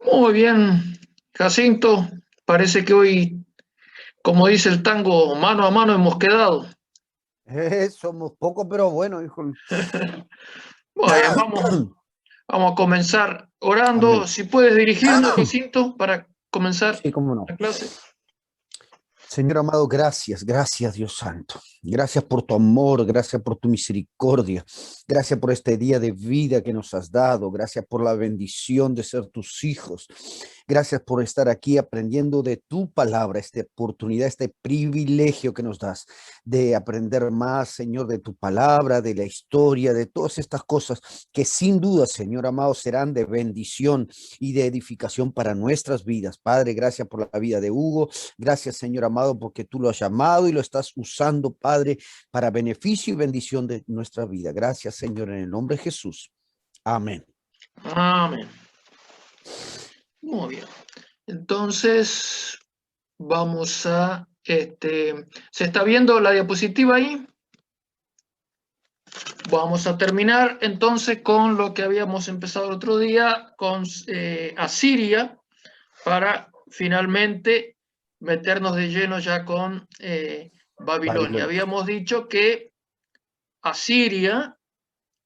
Muy bien, Jacinto. Parece que hoy, como dice el tango, mano a mano hemos quedado. Somos pocos, pero bueno, hijo. Muy bien, vamos a comenzar orando. Amén. Si puedes dirigirnos, Jacinto, para comenzar Sí, cómo no. la clase. Señor amado, gracias, gracias Dios Santo. Gracias por tu amor, gracias por tu misericordia, gracias por este día de vida que nos has dado, gracias por la bendición de ser tus hijos, gracias por estar aquí aprendiendo de tu palabra, esta oportunidad, este privilegio que nos das de aprender más, Señor, de tu palabra, de la historia, de todas estas cosas que sin duda, Señor amado, serán de bendición y de edificación para nuestras vidas. Padre, gracias por la vida de Hugo. Gracias, Señor amado, porque tú lo has llamado y lo estás usando, Padre, para beneficio y bendición de nuestra vida. Gracias, Señor, en el nombre de Jesús. Amén. Amén. Muy bien. Entonces, vamos a, ¿se está viendo la diapositiva ahí? Vamos a terminar entonces con lo que habíamos empezado el otro día, con Asiria, para finalmente meternos de lleno ya con Babilonia. Babilonia. Habíamos dicho que Asiria,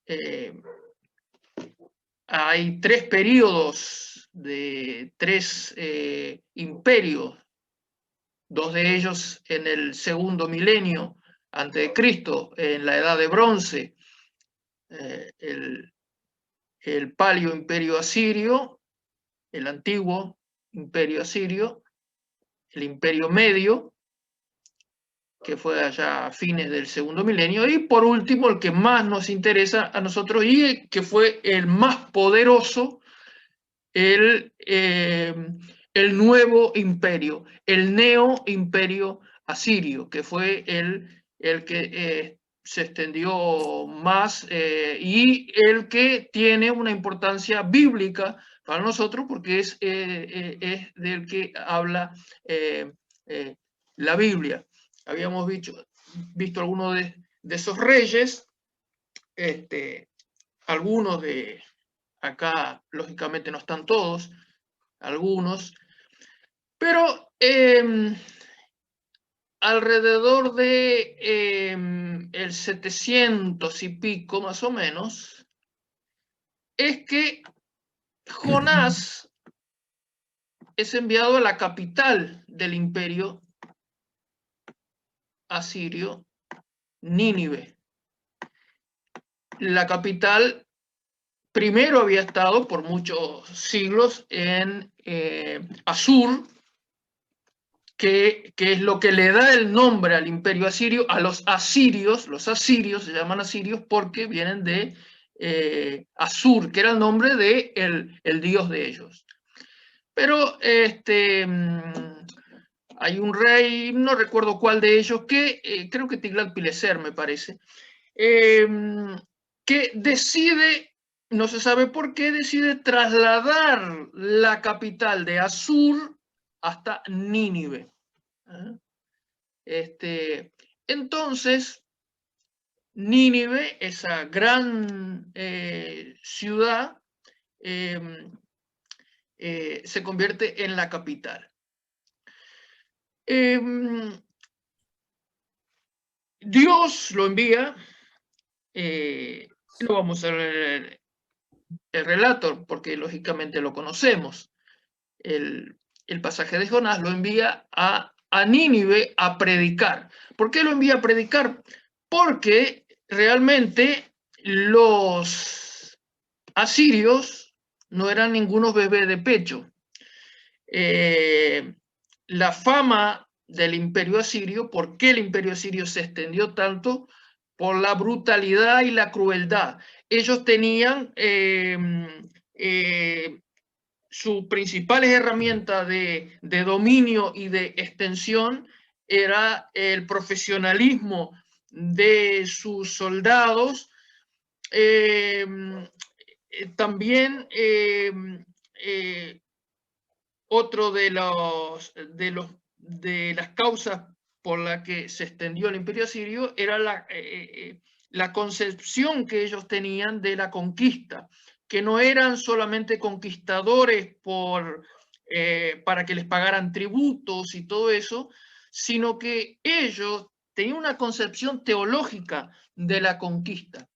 eh, hay tres periodos de tres imperios, dos de ellos en el segundo milenio antes de Cristo, en la Edad de Bronce, el Palio Imperio Asirio, el antiguo Imperio Asirio, el Imperio Medio, que fue allá a fines del segundo milenio, y por último, el que más nos interesa a nosotros y que fue el más poderoso, el, eh, el nuevo imperio, el neo imperio asirio, que fue el que se extendió más y el que tiene una importancia bíblica para nosotros porque es del que habla eh, eh, la Biblia. Habíamos visto algunos de esos reyes, algunos de acá, lógicamente no están todos, algunos, pero alrededor de el 700 y pico más o menos, es que Jonás es enviado a la capital del imperio asirio, Nínive. La capital primero había estado por muchos siglos en Asur, que es lo que le da el nombre al imperio asirio, a los asirios se llaman asirios porque vienen de Asur, que era el nombre de el dios de ellos. Pero hay un rey, no recuerdo cuál de ellos, que creo que Tiglat-Pileser me parece, eh, que decide, no se sabe por qué, decide trasladar la capital de Asur hasta Nínive. Entonces, Nínive, esa gran ciudad, eh, se convierte en la capital. Dios lo envía, no vamos a ver el relato porque lógicamente lo conocemos. El pasaje de Jonás lo envía a Nínive a predicar. ¿Por qué lo envía a predicar? Porque realmente los asirios no eran ningunos bebés de pecho. La fama del imperio asirio, ¿por qué el imperio asirio se extendió tanto? Por la brutalidad y la crueldad. Ellos tenían sus principales herramientas de dominio y de extensión era el profesionalismo de sus soldados, también otro de las causas por la que se extendió el imperio asirio era la concepción que ellos tenían de la conquista. que no eran solamente conquistadores para que les pagaran tributos y todo eso, sino que ellos tenían una concepción teológica de la conquista.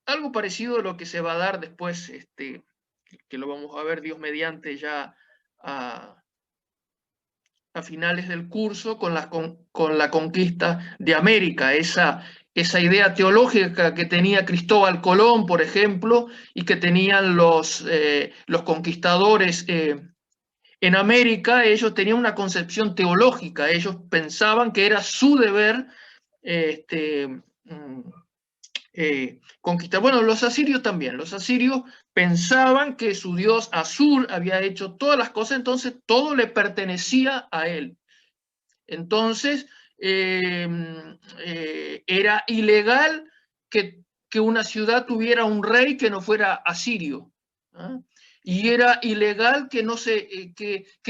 Algo parecido a lo que se va a dar después, que lo vamos a ver Dios mediante ya a finales del curso con la conquista de América, esa idea teológica que tenía Cristóbal Colón, por ejemplo, y que tenían los conquistadores en América. Ellos tenían una concepción teológica, ellos pensaban que era su deber conquistar. Bueno, los asirios también. Los asirios pensaban que su dios Asur había hecho todas las cosas, entonces todo le pertenecía a él. Entonces, era ilegal que una ciudad tuviera un rey que no fuera asirio. ¿Ah? Y era ilegal que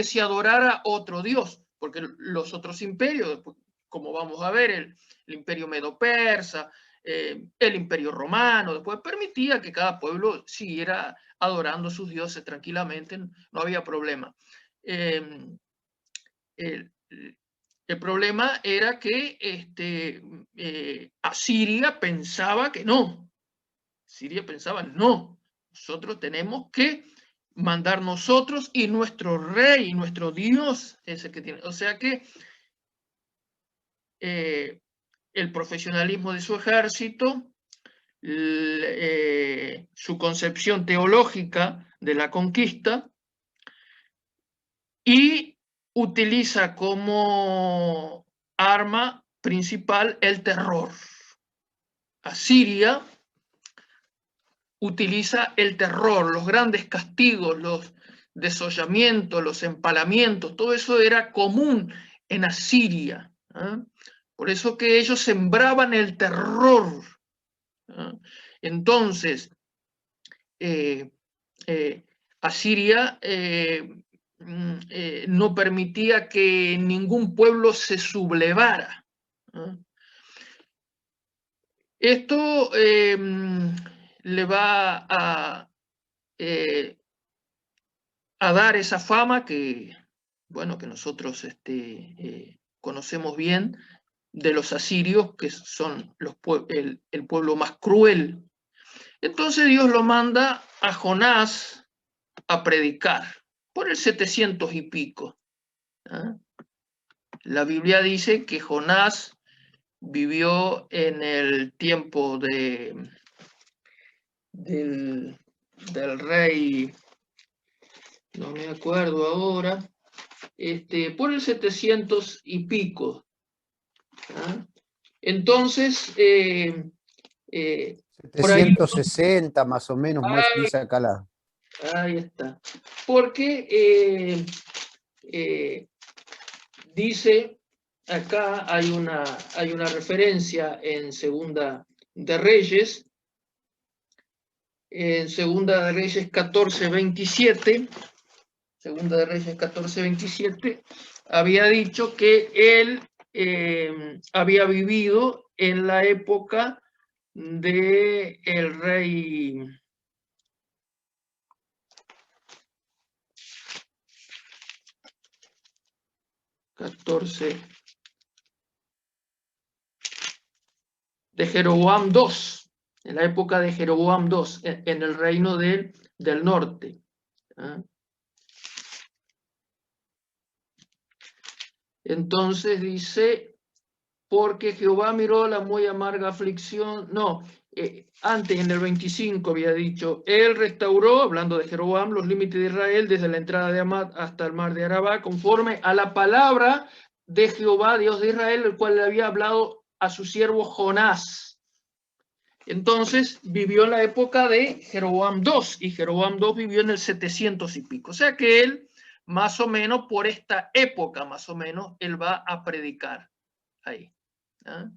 se adorara otro dios, porque los otros imperios, como vamos a ver, el imperio medo-persa, el imperio romano, después permitía que cada pueblo siguiera adorando a sus dioses tranquilamente, no había problema. El problema era que Asiria pensaba que no. Asiria pensaba, no, nosotros tenemos que mandar nosotros y nuestro rey, nuestro Dios es el que tiene. O sea que el profesionalismo de su ejército, su concepción teológica de la conquista, y utiliza como arma principal el terror. Asiria utiliza el terror, los grandes castigos, los desollamientos, los empalamientos, todo eso era común en Asiria. ¿Eh? Por eso que ellos sembraban el terror. ¿Eh? Entonces, Asiria no permitía que ningún pueblo se sublevara. ¿Eh? Esto le va a dar esa fama que, bueno, que nosotros conocemos bien de los asirios, que son el pueblo más cruel. Entonces Dios lo manda a Jonás a predicar por el 700 y pico. ¿Eh? La Biblia dice que Jonás vivió en el tiempo del rey, no me acuerdo ahora, por el 700 y pico. ¿Ah? Entonces, por ahí, 760 más o menos, dice acá la... Ahí está. Porque dice, acá hay una referencia en Segunda de Reyes, en Segunda de Reyes 14:27, Segunda de Reyes 14:27, había dicho que él había vivido en la época de el rey de Jeroboam II, en la época de Jeroboam II, en el reino del norte. ¿Ah? Entonces dice, porque Jehová miró la muy amarga aflicción, no, antes en el 25 había dicho, él restauró, hablando de Jeroboam, los límites de Israel desde la entrada de Amat hasta el mar de Arabá, conforme a la palabra de Jehová, Dios de Israel, el cual le había hablado a su siervo Jonás. Entonces vivió en la época de Jeroboam II, y Jeroboam II vivió en el 700 y pico. O sea que él, más o menos por esta época, más o menos, él va a predicar ahí. ¿Ah?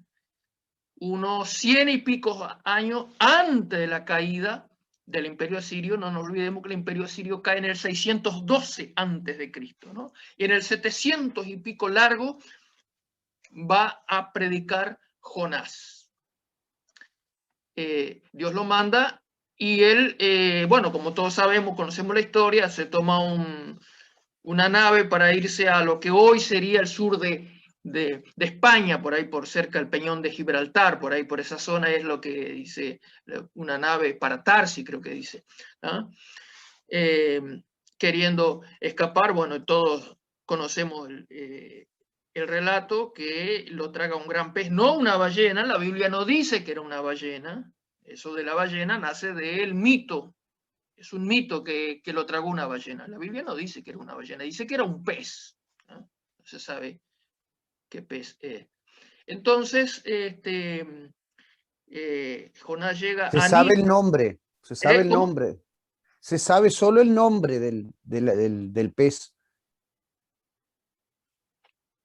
Unos 100 y pico años antes de la caída del imperio asirio. No nos olvidemos que el imperio asirio cae en el 612 antes de Cristo, ¿no? Y en el 700 y pico largo va a predicar Jonás. Dios lo manda y él, bueno, como todos sabemos, conocemos la historia, se toma una nave para irse a lo que hoy sería el sur de España, por ahí por cerca del Peñón de Gibraltar, por ahí por esa zona es lo que dice una nave para Tarsi, creo que dice, ¿no? Queriendo escapar, bueno, todos conocemos el relato, que lo traga un gran pez, no una ballena. La Biblia no dice que era una ballena, eso de la ballena nace del mito, es un mito que lo tragó una ballena. La Biblia no dice que era una ballena, dice que era un pez, ¿no? No se sabe qué pez es. Entonces, Jonás llega Se a sabe el Nínive. nombre, se sabe el ¿Cómo? nombre. Se sabe solo el nombre del pez.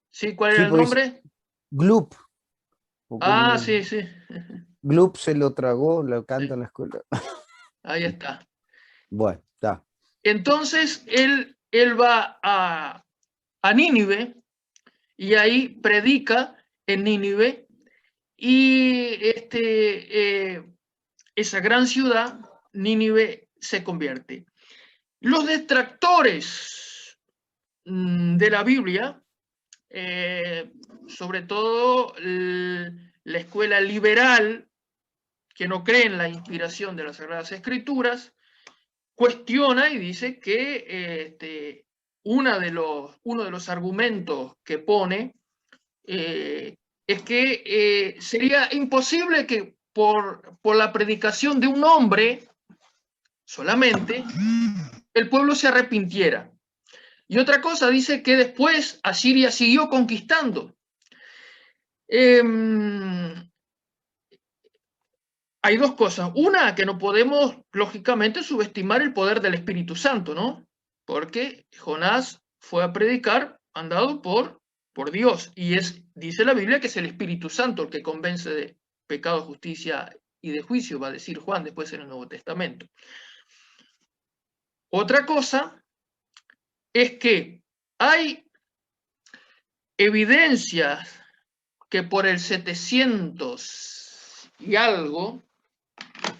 Sí, ¿cuál era Sí, el pues nombre? Gloop, o Ah, como sí, sí, Gloop se lo tragó, lo canta sí, en la escuela. ahí está. Bueno, está. Entonces él va a Nínive y ahí predica en Nínive, y esa gran ciudad, Nínive, se convierte. Los detractores de la Biblia, sobre todo la escuela liberal, que no cree en la inspiración de las Sagradas Escrituras, cuestiona y dice que uno de los argumentos que pone es que sería imposible que por la predicación de un hombre solamente el pueblo se arrepintiera. Y otra cosa, dice que después Asiria siguió conquistando. Eh, Hay dos cosas. Una, que no podemos, lógicamente, subestimar el poder del Espíritu Santo, ¿no? Porque Jonás fue a predicar mandado por Dios. Y dice la Biblia que es el Espíritu Santo el que convence de pecado, justicia y de juicio, va a decir Juan después en el Nuevo Testamento. Otra cosa es que hay evidencias que por el 700 y algo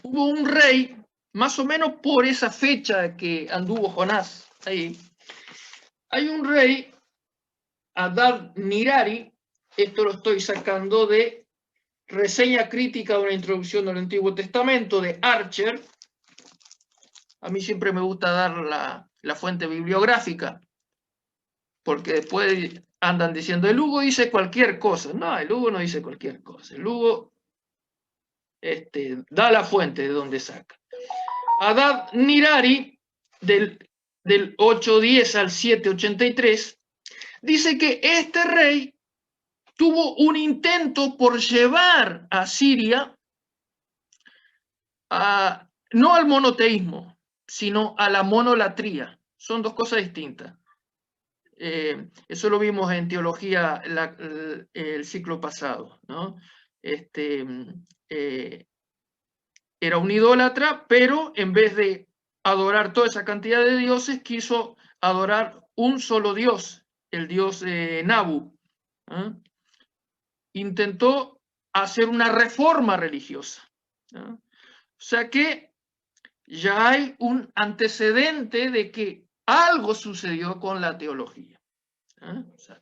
hubo un rey, más o menos por esa fecha que anduvo Jonás ahí, hay un rey, Adad-Nirari, esto lo estoy sacando de Reseña Crítica de una Introducción al Antiguo Testamento, de Archer. A mí siempre me gusta dar la fuente bibliográfica, porque después andan diciendo, el Hugo dice cualquier cosa. No, el Hugo no dice cualquier cosa. El Hugo da la fuente de donde saca. Adad-Nirari, del 810 al 783, dice que este rey tuvo un intento por llevar a Siria no al monoteísmo, sino a la monolatría. Son dos cosas distintas. Eso lo vimos en teología el ciclo pasado, ¿no? Era un idólatra, pero en vez de adorar toda esa cantidad de dioses, quiso adorar un solo dios, el dios Nabu. ¿Eh? Intentó hacer una reforma religiosa. ¿Eh? O sea que ya hay un antecedente de que algo sucedió con la teología. O sea,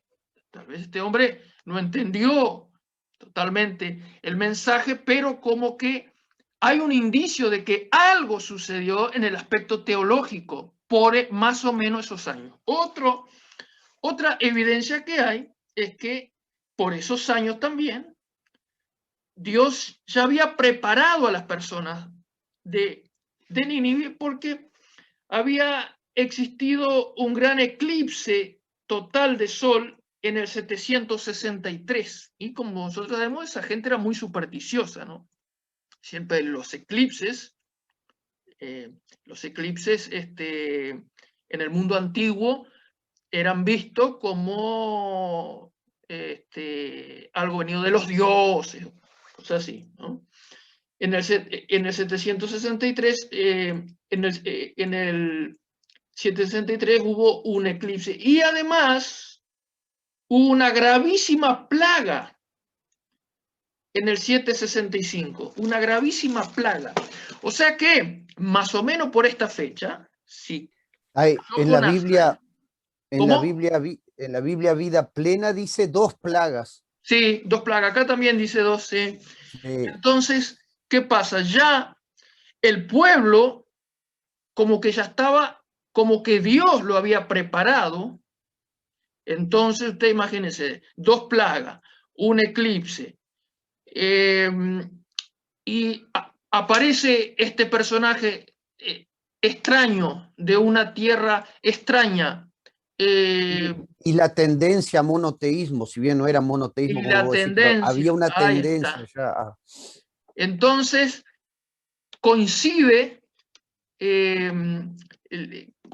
tal vez este hombre no entendió totalmente el mensaje, pero como que hay un indicio de que algo sucedió en el aspecto teológico por más o menos esos años. Otra evidencia que hay es que por esos años también Dios ya había preparado a las personas de Nínive, porque había existido un gran eclipse total de sol en el 763. Y como nosotros sabemos, esa gente era muy supersticiosa, ¿no? Siempre los eclipses en el mundo antiguo eran vistos como algo venido de los dioses, cosas así, ¿no? En el 763, en el 763 hubo un eclipse, y además hubo una gravísima plaga en el 765, una gravísima plaga. O sea que más o menos por esta fecha, sí. En la Biblia, ¿Cómo? en la Biblia Vida Plena dice 2 plagas. Sí, 2 plagas. Acá también dice 2. Sí. Sí. Entonces, ¿qué pasa? Ya el pueblo como que ya estaba, como que Dios lo había preparado. Entonces, usted imagínese, 2 plagas, un eclipse, y aparece este personaje extraño de una tierra extraña. Y la tendencia a monoteísmo, si bien no era monoteísmo Y como la vos decís, pero tendencia, había una ahí tendencia está. ya. Entonces, coincide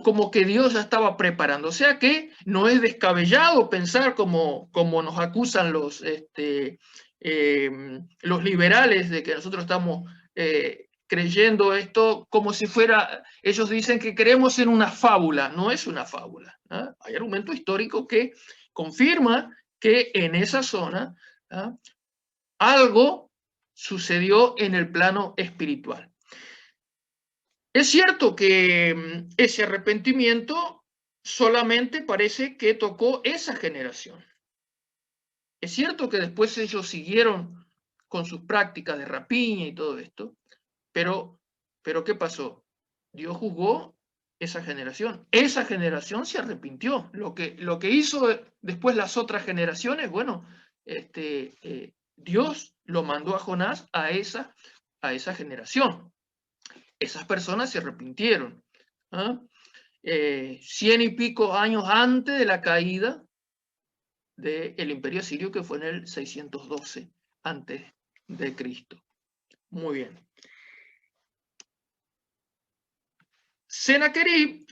como que Dios ya estaba preparando. O sea que no es descabellado pensar como nos acusan los liberales de que nosotros estamos creyendo esto como si fuera, ellos dicen que creemos en una fábula. No es una fábula, ¿ah? Hay argumento histórico que confirma que en esa zona, ¿ah?, algo sucedió en el plano espiritual. Es cierto que ese arrepentimiento solamente parece que tocó esa generación. Es cierto que después ellos siguieron con sus prácticas de rapiña y todo esto, pero ¿qué pasó? Dios juzgó esa generación. Esa generación se arrepintió. Lo que hizo después las otras generaciones, bueno, Dios lo mandó a Jonás a esa generación. Esas personas se arrepintieron, ¿ah? 100 y pico años antes de la caída del Imperio Asirio, que fue en el 612 antes de Cristo. Muy bien. Sennacherib,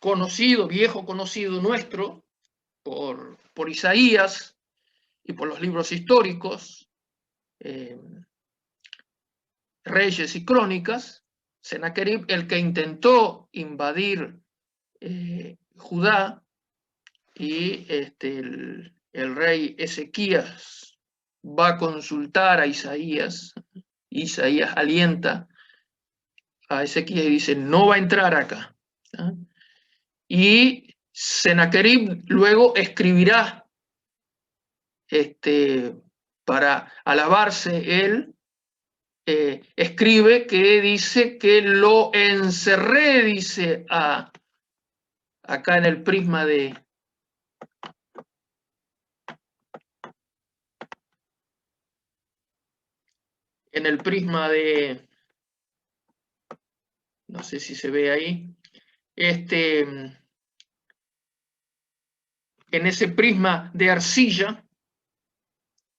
conocido, viejo conocido nuestro, por Isaías y por los libros históricos, Reyes y Crónicas, Sennacherib, el que intentó invadir Judá, y el rey Ezequías va a consultar a Isaías. Isaías alienta a Ezequías y dice, no va a entrar acá, ¿ah? Y Sennacherib luego escribirá para alabarse él, escribe que dice que lo encerré, dice acá en el prisma no sé si se ve ahí, en ese prisma de arcilla.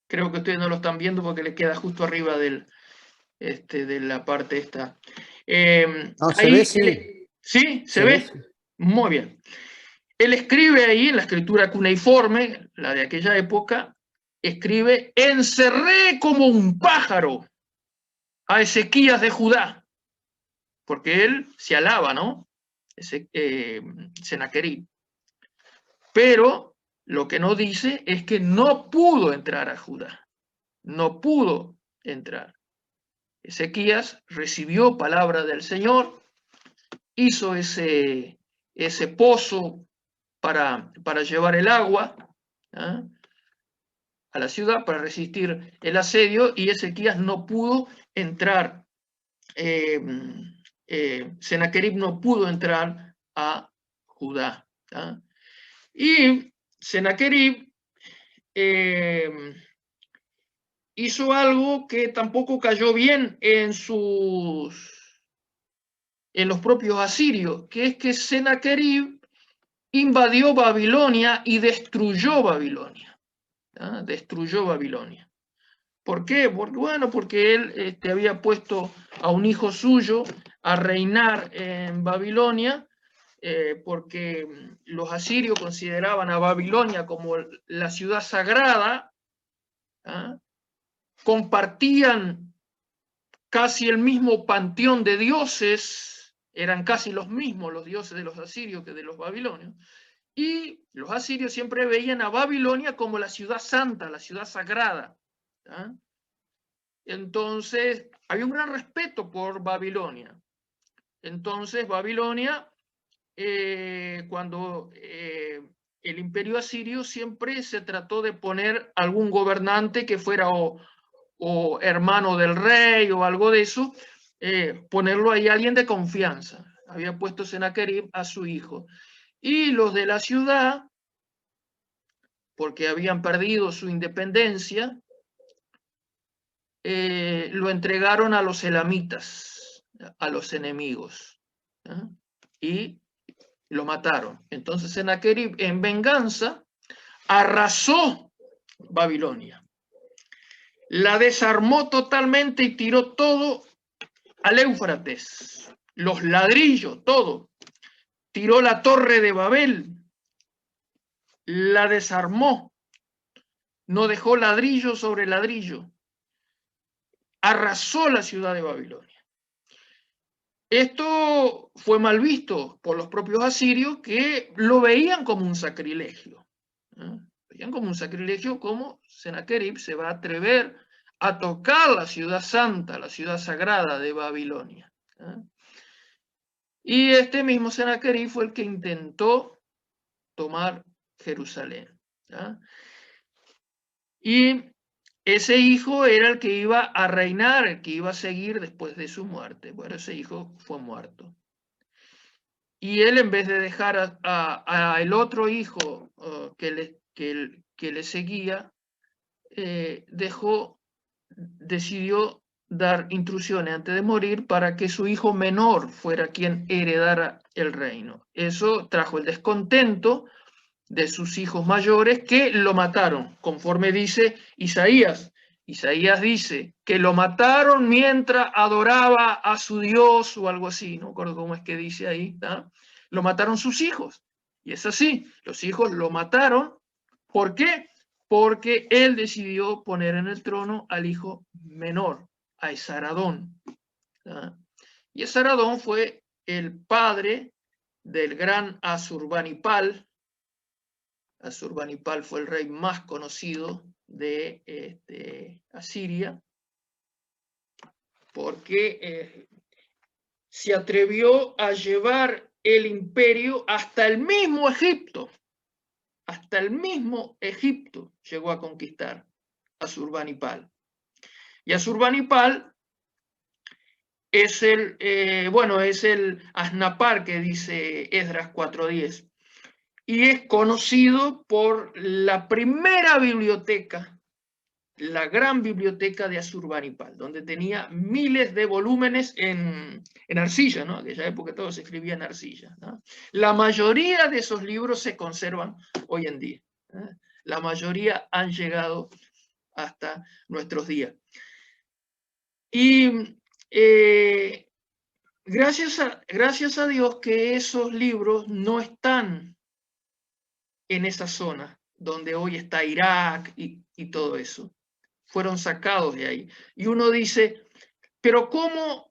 Creo que ustedes no lo están viendo porque le queda justo arriba de la parte esta. No, se ve, Ahí, sí. ¿sí? ¿Se Se ve, ve? sí. Muy bien. Él escribe ahí en la escritura cuneiforme, la de aquella época, escribe, encerré como un pájaro a Ezequías de Judá, porque él se alaba, ¿no? Sennacherib. Pero lo que no dice es que no pudo entrar a Judá. No pudo entrar. Ezequías recibió palabra del Señor, hizo ese pozo para llevar el agua, ¿ah?, a la ciudad para resistir el asedio, y Ezequías no pudo entrar. Sennacherib no pudo entrar a Judá, ¿ah? Y Sennacherib hizo algo que tampoco cayó bien en los propios asirios, que es que Sennacherib invadió Babilonia y destruyó Babilonia. ¿Ah? Destruyó Babilonia. ¿Por qué? Porque él había puesto a un hijo suyo a reinar en Babilonia, porque los asirios consideraban a Babilonia como la ciudad sagrada, ¿ah? Compartían casi el mismo panteón de dioses, eran casi los mismos los dioses de los asirios que de los babilonios, y los asirios siempre veían a Babilonia como la ciudad santa, la ciudad sagrada, ¿ah? Entonces, había un gran respeto por Babilonia. Entonces, Babilonia, cuando el imperio asirio siempre se trató de poner algún gobernante que fuera o hermano del rey o algo de eso, ponerlo ahí alguien de confianza. Había puesto Sennacherib a su hijo. Y los de la ciudad, porque habían perdido su independencia, lo entregaron a los elamitas, a los enemigos, ¿eh? Y lo mataron. Entonces Sennacherib, en venganza, arrasó Babilonia, la desarmó totalmente y tiró todo al Éufrates, los ladrillos, todo. Tiró la torre de Babel, la desarmó, no dejó ladrillo sobre ladrillo, arrasó la ciudad de Babilonia. Esto fue mal visto por los propios asirios, que lo veían como un sacrilegio. Veían como un sacrilegio, como Sennacherib se va a atrever a tocar la ciudad santa, la ciudad sagrada de Babilonia. Y este mismo Sennacherib fue el que intentó tomar Jerusalén. Y ese hijo era el que iba a reinar, el que iba a seguir después de su muerte. Bueno, ese hijo fue muerto. Y él, en vez de dejar a el otro hijo que le seguía, decidió dar instrucciones antes de morir para que su hijo menor fuera quien heredara el reino. Eso trajo el descontento de sus hijos mayores, que lo mataron, conforme dice Isaías. Isaías dice que lo mataron mientras adoraba a su Dios o algo así, no recuerdo cómo es que dice ahí, ¿no? Lo mataron sus hijos. Y es así, los hijos lo mataron. ¿Por qué? Porque él decidió poner en el trono al hijo menor, a Esaradón. ¿No? Y Esaradón fue el padre del gran Asurbanipal. Asurbanipal fue el rey más conocido de Asiria, porque se atrevió a llevar el imperio hasta el mismo Egipto. Hasta el mismo Egipto llegó a conquistar Asurbanipal. Y Asurbanipal es es el Asnapar que dice Esdras 4:10. Y es conocido por la primera biblioteca, la gran biblioteca de Asurbanipal, donde tenía miles de volúmenes en arcilla, ¿no? En aquella época todo se escribía en arcilla, ¿no? La mayoría de esos libros se conservan hoy en día, ¿no? La mayoría han llegado hasta nuestros días. Y gracias a Dios que esos libros no están en esa zona donde hoy está Irak y todo eso. Fueron sacados de ahí. Y uno dice, pero ¿cómo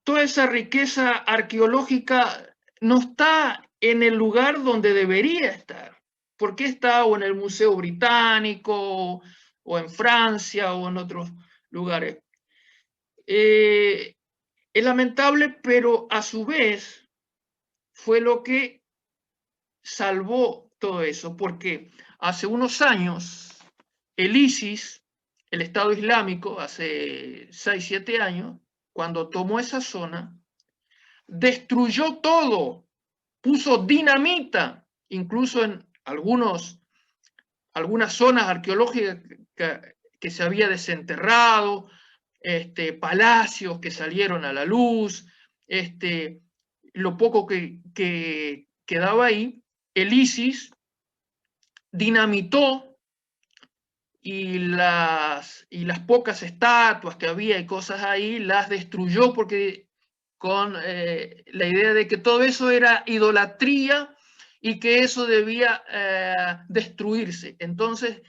toda esa riqueza arqueológica no está en el lugar donde debería estar? ¿Por qué está o en el Museo Británico, o en Francia, o en otros lugares? Es lamentable, pero a su vez fue lo que salvó todo eso, porque hace unos años el ISIS, el Estado Islámico, hace 6, 7 años, cuando tomó esa zona, destruyó todo, puso dinamita, incluso en algunas zonas arqueológicas que se había desenterrado, palacios que salieron a la luz, lo poco que quedaba ahí, el ISIS dinamitó, y las pocas estatuas que había y cosas ahí las destruyó, porque con la idea de que todo eso era idolatría y que eso debía destruirse. Entonces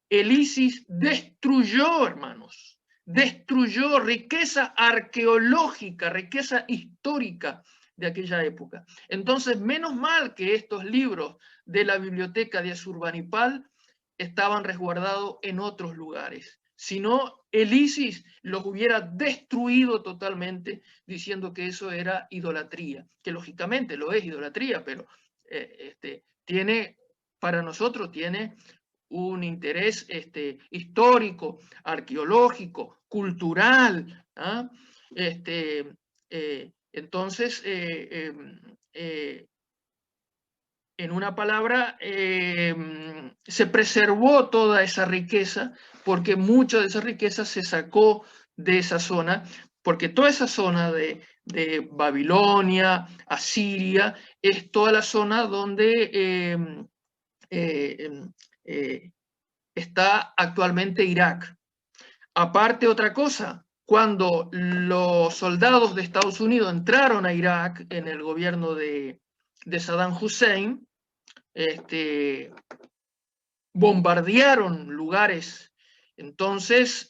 el ISIS destruyó, hermanos, destruyó riqueza arqueológica, riqueza histórica de aquella época. Entonces, menos mal que estos libros de la biblioteca de Asurbanipal estaban resguardados en otros lugares. sino el ISIS los hubiera destruido totalmente, diciendo que eso era idolatría, que lógicamente lo es idolatría, pero para nosotros tiene un interés histórico, arqueológico, cultural. ¿Ah? Entonces, en una palabra, se preservó toda esa riqueza, porque mucha de esa riqueza se sacó de esa zona, porque toda esa zona de Babilonia, Asiria, es toda la zona donde está actualmente Irak. Aparte, otra cosa, cuando los soldados de Estados Unidos entraron a Irak en el gobierno de Saddam Hussein, bombardearon lugares. Entonces,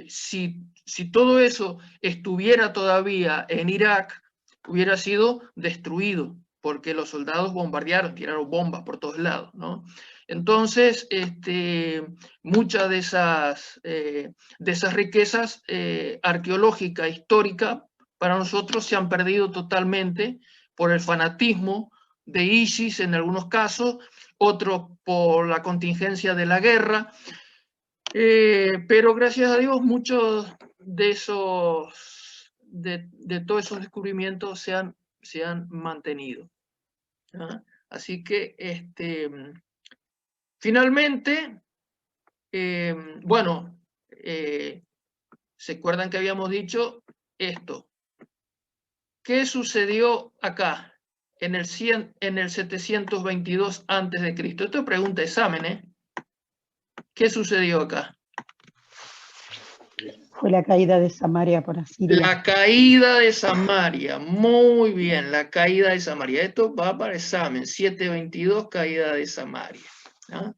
si todo eso estuviera todavía en Irak, hubiera sido destruido, porque los soldados bombardearon, tiraron bombas por todos lados, ¿no? Entonces, muchas de esas riquezas arqueológicas, históricas, para nosotros se han perdido totalmente por el fanatismo de ISIS en algunos casos, otros por la contingencia de la guerra, pero gracias a Dios muchos de todos esos descubrimientos se han mantenido. ¿Ah? Así que, finalmente, bueno, ¿se acuerdan que habíamos dicho esto? ¿Qué sucedió acá en el 722 antes de Cristo? Esto es pregunta examen, ¿eh? ¿Qué sucedió acá? Fue la caída de Samaria por Asiria. La caída de Samaria, muy bien, la caída de Samaria. Esto va para examen, 722, caída de Samaria. ¿Ah?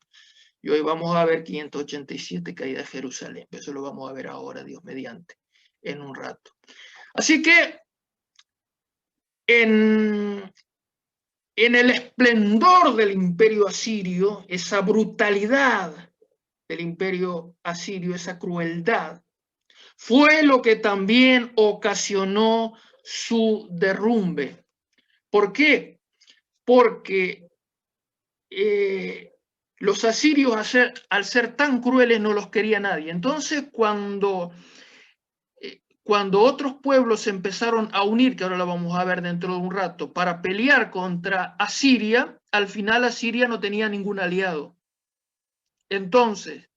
Y hoy vamos a ver 587, caída de Jerusalén. Eso lo vamos a ver ahora, Dios mediante, en un rato. Así que, en el esplendor del imperio asirio, esa brutalidad del imperio asirio, esa crueldad, fue lo que también ocasionó su derrumbe. ¿Por qué? Porque los asirios, al ser tan crueles, no los quería nadie. Entonces, cuando otros pueblos se empezaron a unir, que ahora lo vamos a ver dentro de un rato, para pelear contra Asiria, al final Asiria no tenía ningún aliado. Entonces,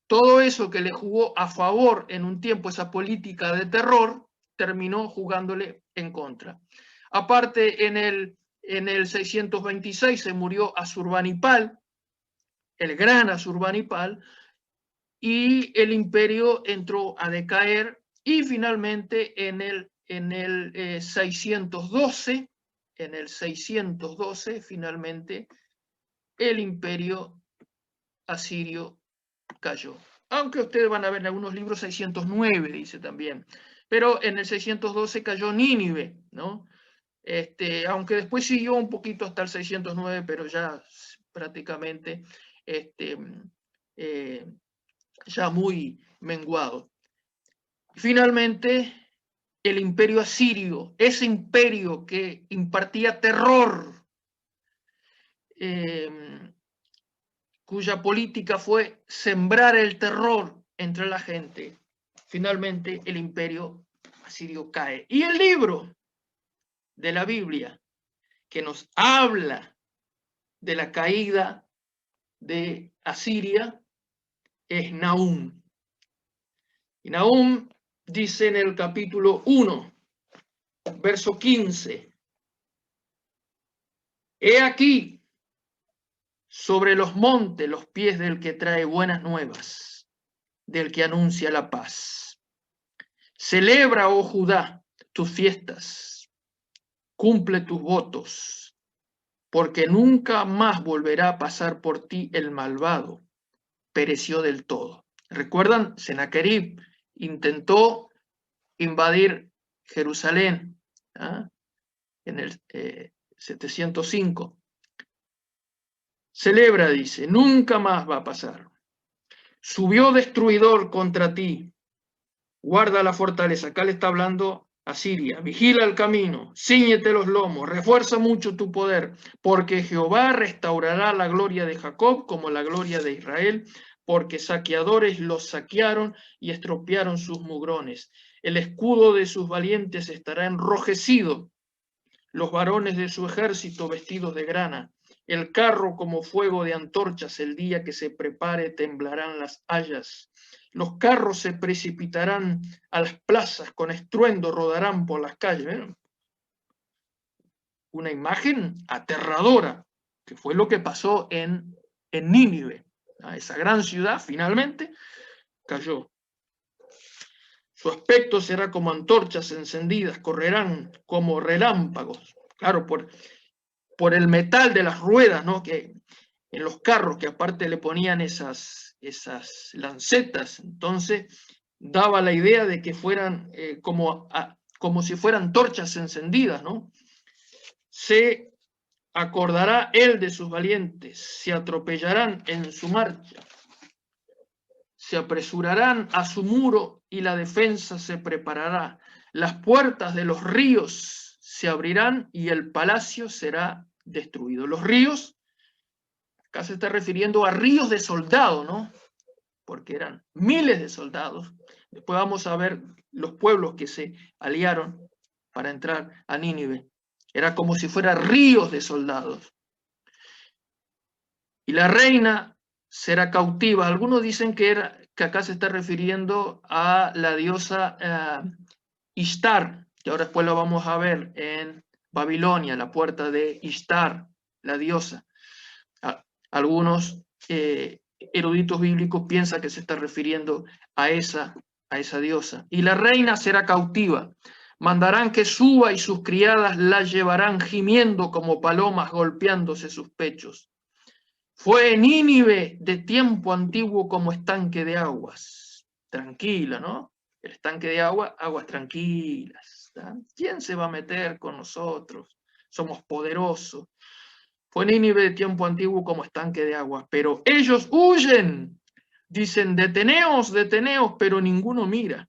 todo eso que le jugó a favor en un tiempo, esa política de terror, terminó jugándole en contra. Aparte, en el 626 se murió Asurbanipal, el gran Asurbanipal, y el imperio entró a decaer, y finalmente en el 612, finalmente el imperio asirio cayó. Aunque ustedes van a ver en algunos libros 609, dice también. Pero en el 612 cayó Nínive, ¿no? Aunque después siguió un poquito hasta el 609, pero ya prácticamente ya muy menguado. Finalmente, el imperio asirio, ese imperio que impartía terror, cuya política fue sembrar el terror entre la gente, finalmente el imperio asirio cae. Y el libro de la Biblia que nos habla de la caída de Asiria es Nahum. Y Nahum dice en el capítulo 1, verso 15, he aquí sobre los montes los pies del que trae buenas nuevas, del que anuncia la paz. Celebra, oh Judá, tus fiestas, cumple tus votos, porque nunca más volverá a pasar por ti el malvado, pereció del todo. ¿Recuerdan? Sennacherib intentó invadir Jerusalén, ¿ah? En el 705. Celebra, dice, nunca más va a pasar. Subió destruidor contra ti. Guarda la fortaleza. Acá le está hablando a Siria. Vigila el camino, cíñete los lomos, refuerza mucho tu poder, porque Jehová restaurará la gloria de Jacob como la gloria de Israel, porque saqueadores los saquearon y estropearon sus mugrones. El escudo de sus valientes estará enrojecido, los varones de su ejército vestidos de grana. El carro como fuego de antorchas, el día que se prepare temblarán las hayas. Los carros se precipitarán a las plazas, con estruendo rodarán por las calles. ¿Ven? Una imagen aterradora, que fue lo que pasó en Nínive. Esa gran ciudad finalmente cayó. Su aspecto será como antorchas encendidas, correrán como relámpagos. Claro, por el metal de las ruedas, ¿no? Que en los carros, que aparte le ponían esas lancetas, entonces daba la idea de que fueran como si fueran torchas encendidas, ¿no? Se acordará él de sus valientes, se atropellarán en su marcha, se apresurarán a su muro y la defensa se preparará. Las puertas de los ríos se abrirán y el palacio será destruido. Los ríos, acá se está refiriendo a ríos de soldados, ¿no? Porque eran miles de soldados. Después vamos a ver los pueblos que se aliaron para entrar a Nínive. Era como si fueran ríos de soldados. Y la reina será cautiva. Algunos dicen que acá se está refiriendo a la diosa Ishtar, que ahora después lo vamos a ver en Babilonia, la puerta de Ishtar, la diosa. Algunos eruditos bíblicos piensan que se está refiriendo a esa diosa. Y la reina será cautiva. Mandarán que suba y sus criadas la llevarán gimiendo como palomas golpeándose sus pechos. Fue Nínive de tiempo antiguo como estanque de aguas. Tranquila, ¿no? El estanque de agua, aguas tranquilas. ¿Tá? ¿Quién se va a meter con nosotros? Somos poderosos. Fue Nínive de tiempo antiguo como estanque de agua. Pero ellos huyen. Dicen, deteneos, deteneos, pero ninguno mira.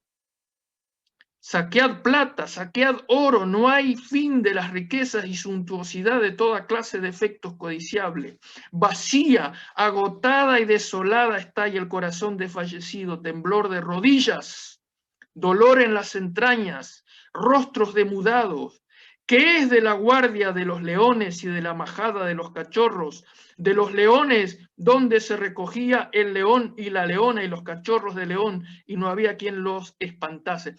Saquead plata, saquead oro, no hay fin de las riquezas y suntuosidad de toda clase de efectos codiciables. Vacía, agotada y desolada está y el corazón desfallecido, temblor de rodillas, dolor en las entrañas, rostros demudados. ¿Qué es de la guardia de los leones y de la majada de los cachorros? De los leones, donde se recogía el león y la leona y los cachorros de león, y no había quien los espantase.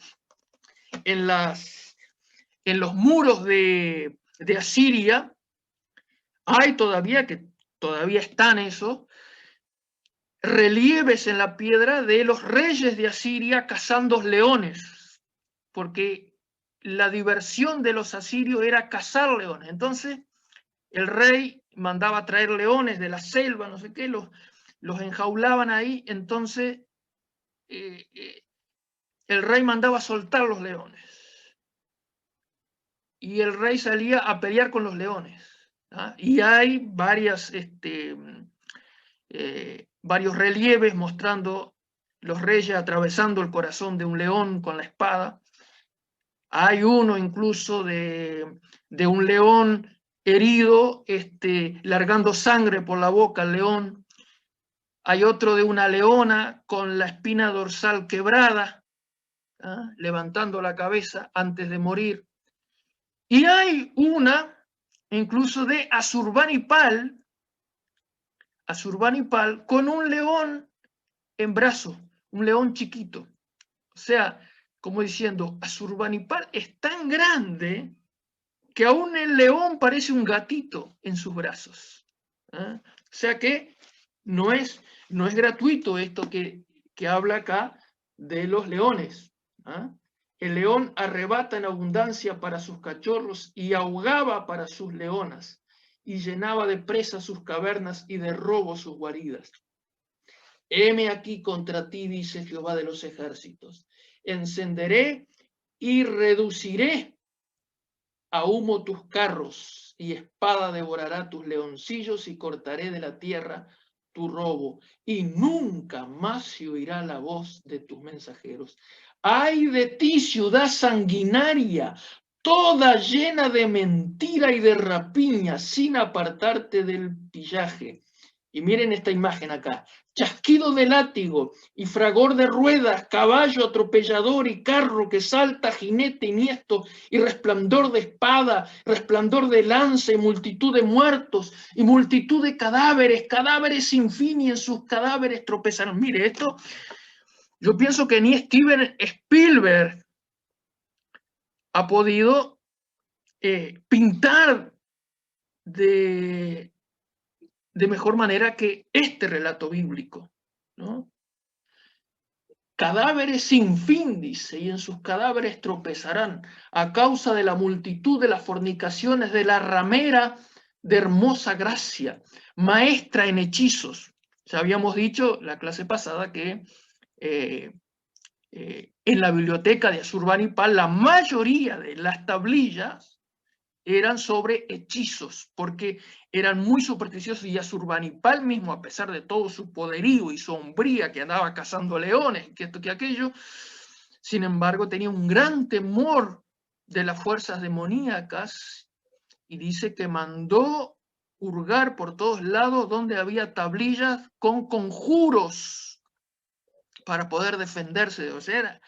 En los muros de Asiria hay todavía están esos relieves en la piedra de los reyes de Asiria cazando leones, porque la diversión de los asirios era cazar leones. Entonces el rey mandaba traer leones de la selva, no sé qué, los enjaulaban ahí, entonces el rey mandaba soltar los leones. Y el rey salía a pelear con los leones. ¿Ah? Y hay varios relieves mostrando los reyes atravesando el corazón de un león con la espada. Hay uno incluso de un león herido, largando sangre por la boca al león. Hay otro de una leona con la espina dorsal quebrada, ¿ah? Levantando la cabeza antes de morir. Y hay una incluso de Asurbanipal con un león en brazo, un león chiquito. O sea, como diciendo, Asurbanipal es tan grande que aún el león parece un gatito en sus brazos. ¿Eh? O sea que no es gratuito esto que habla acá de los leones. ¿Eh? El león arrebata en abundancia para sus cachorros y ahogaba para sus leonas, y llenaba de presa sus cavernas y de robo sus guaridas. Heme aquí contra ti, dice Jehová de los ejércitos. Encenderé y reduciré a humo tus carros, y espada devorará tus leoncillos, y cortaré de la tierra tu robo, y nunca más se oirá la voz de tus mensajeros. ¡Ay de ti, ciudad sanguinaria, toda llena de mentira y de rapiña, sin apartarte del pillaje! Y miren esta imagen acá: chasquido de látigo y fragor de ruedas, caballo atropellador y carro que salta, jinete niesto, y resplandor de espada, resplandor de lanza, y multitud de muertos, y multitud de cadáveres, cadáveres sin fin, y en sus cadáveres tropezarán. Mire esto, yo pienso que ni Steven Spielberg ha podido pintar de mejor manera que este relato bíblico, ¿no? Cadáveres sin fin, dice, y en sus cadáveres tropezarán a causa de la multitud de las fornicaciones de la ramera de hermosa gracia, maestra en hechizos. Ya habíamos dicho la clase pasada que en la biblioteca de Asurbanipal la mayoría de las tablillas eran sobre hechizos, porque eran muy supersticiosos, y Asurbanipal mismo, a pesar de todo su poderío y sombría, que andaba cazando leones, que esto, que aquello, sin embargo tenía un gran temor de las fuerzas demoníacas, y dice que mandó hurgar por todos lados donde había tablillas con conjuros para poder defenderse, o sea,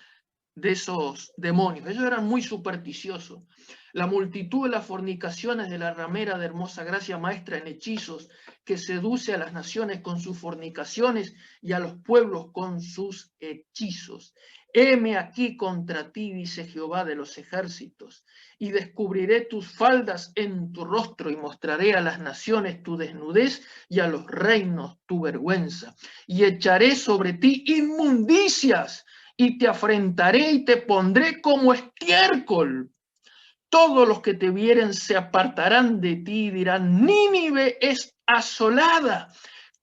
de esos demonios. Ellos eran muy supersticiosos. La multitud de las fornicaciones de la ramera de hermosa gracia, maestra en hechizos, que seduce a las naciones con sus fornicaciones y a los pueblos con sus hechizos. Heme aquí contra ti, dice Jehová de los ejércitos, y descubriré tus faldas en tu rostro, y mostraré a las naciones tu desnudez y a los reinos tu vergüenza, y echaré sobre ti inmundicias, y te afrentaré y te pondré como estiércol. Todos los que te vieren se apartarán de ti y dirán: Nínive es asolada.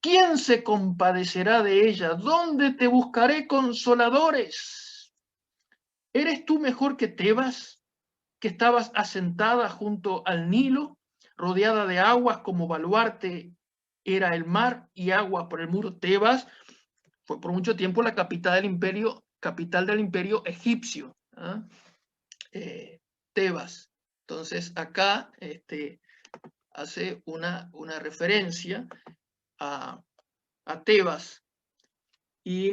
¿Quién se compadecerá de ella? ¿Dónde te buscaré consoladores? ¿Eres tú mejor que Tebas, que estabas asentada junto al Nilo, rodeada de aguas, como baluarte era el mar y agua por el muro? Tebas fue por mucho tiempo la capital del imperio egipcio, ¿eh? Tebas. Entonces acá hace una referencia a Tebas, y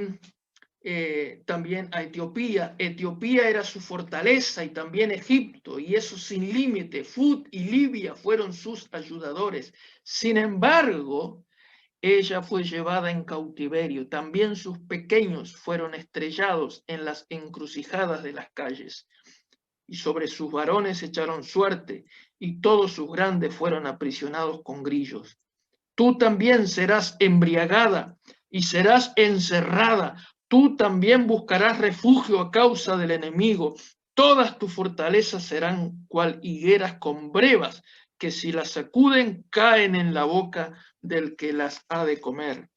también a Etiopía. Etiopía era su fortaleza, y también Egipto, y eso sin límite. Fut y Libia fueron sus ayudadores. Sin embargo, ella fue llevada en cautiverio. También sus pequeños fueron estrellados en las encrucijadas de las calles. Y sobre sus varones echaron suerte, y todos sus grandes fueron aprisionados con grillos. Tú también serás embriagada y serás encerrada. Tú también buscarás refugio a causa del enemigo. Todas tus fortalezas serán cual higueras con brevas, que si las sacuden caen en la boca del que las ha de comer.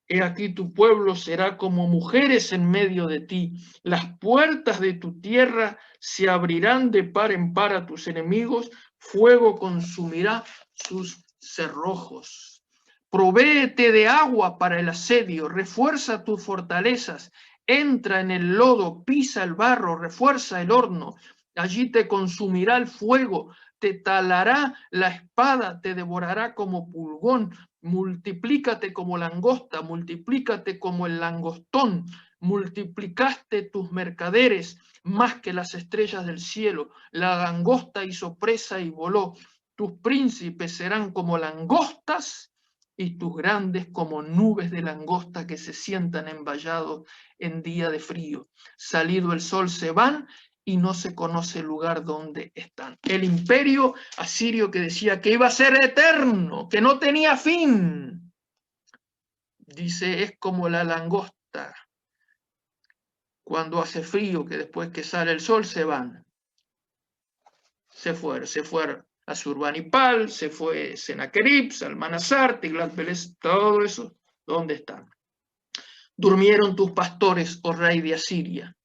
He aquí tu pueblo será como mujeres en medio de ti. Las puertas de tu tierra se abrirán de par en par a tus enemigos. Fuego consumirá sus cerrojos. Provéete de agua para el asedio. Refuerza tus fortalezas. Entra en el lodo, pisa el barro, refuerza el horno. Allí te consumirá el fuego, te talará la espada, te devorará como pulgón. Multiplícate como langosta, multiplícate como el langostón. Multiplicaste tus mercaderes más que las estrellas del cielo. La langosta hizo presa y voló. Tus príncipes serán como langostas, y tus grandes como nubes de langosta que se sientan en vallado en día de frío. Salido el sol se van, y no se conoce el lugar donde están. El imperio asirio, que decía que iba a ser eterno, que no tenía fin, dice, es como la langosta cuando hace frío, que después que sale el sol se van. Se fueron a Asurbanipal, se fue Senaquerib, Salmanasar, Tiglat-Pileser, todo eso, ¿dónde están? Durmieron tus pastores, oh rey de Asiria,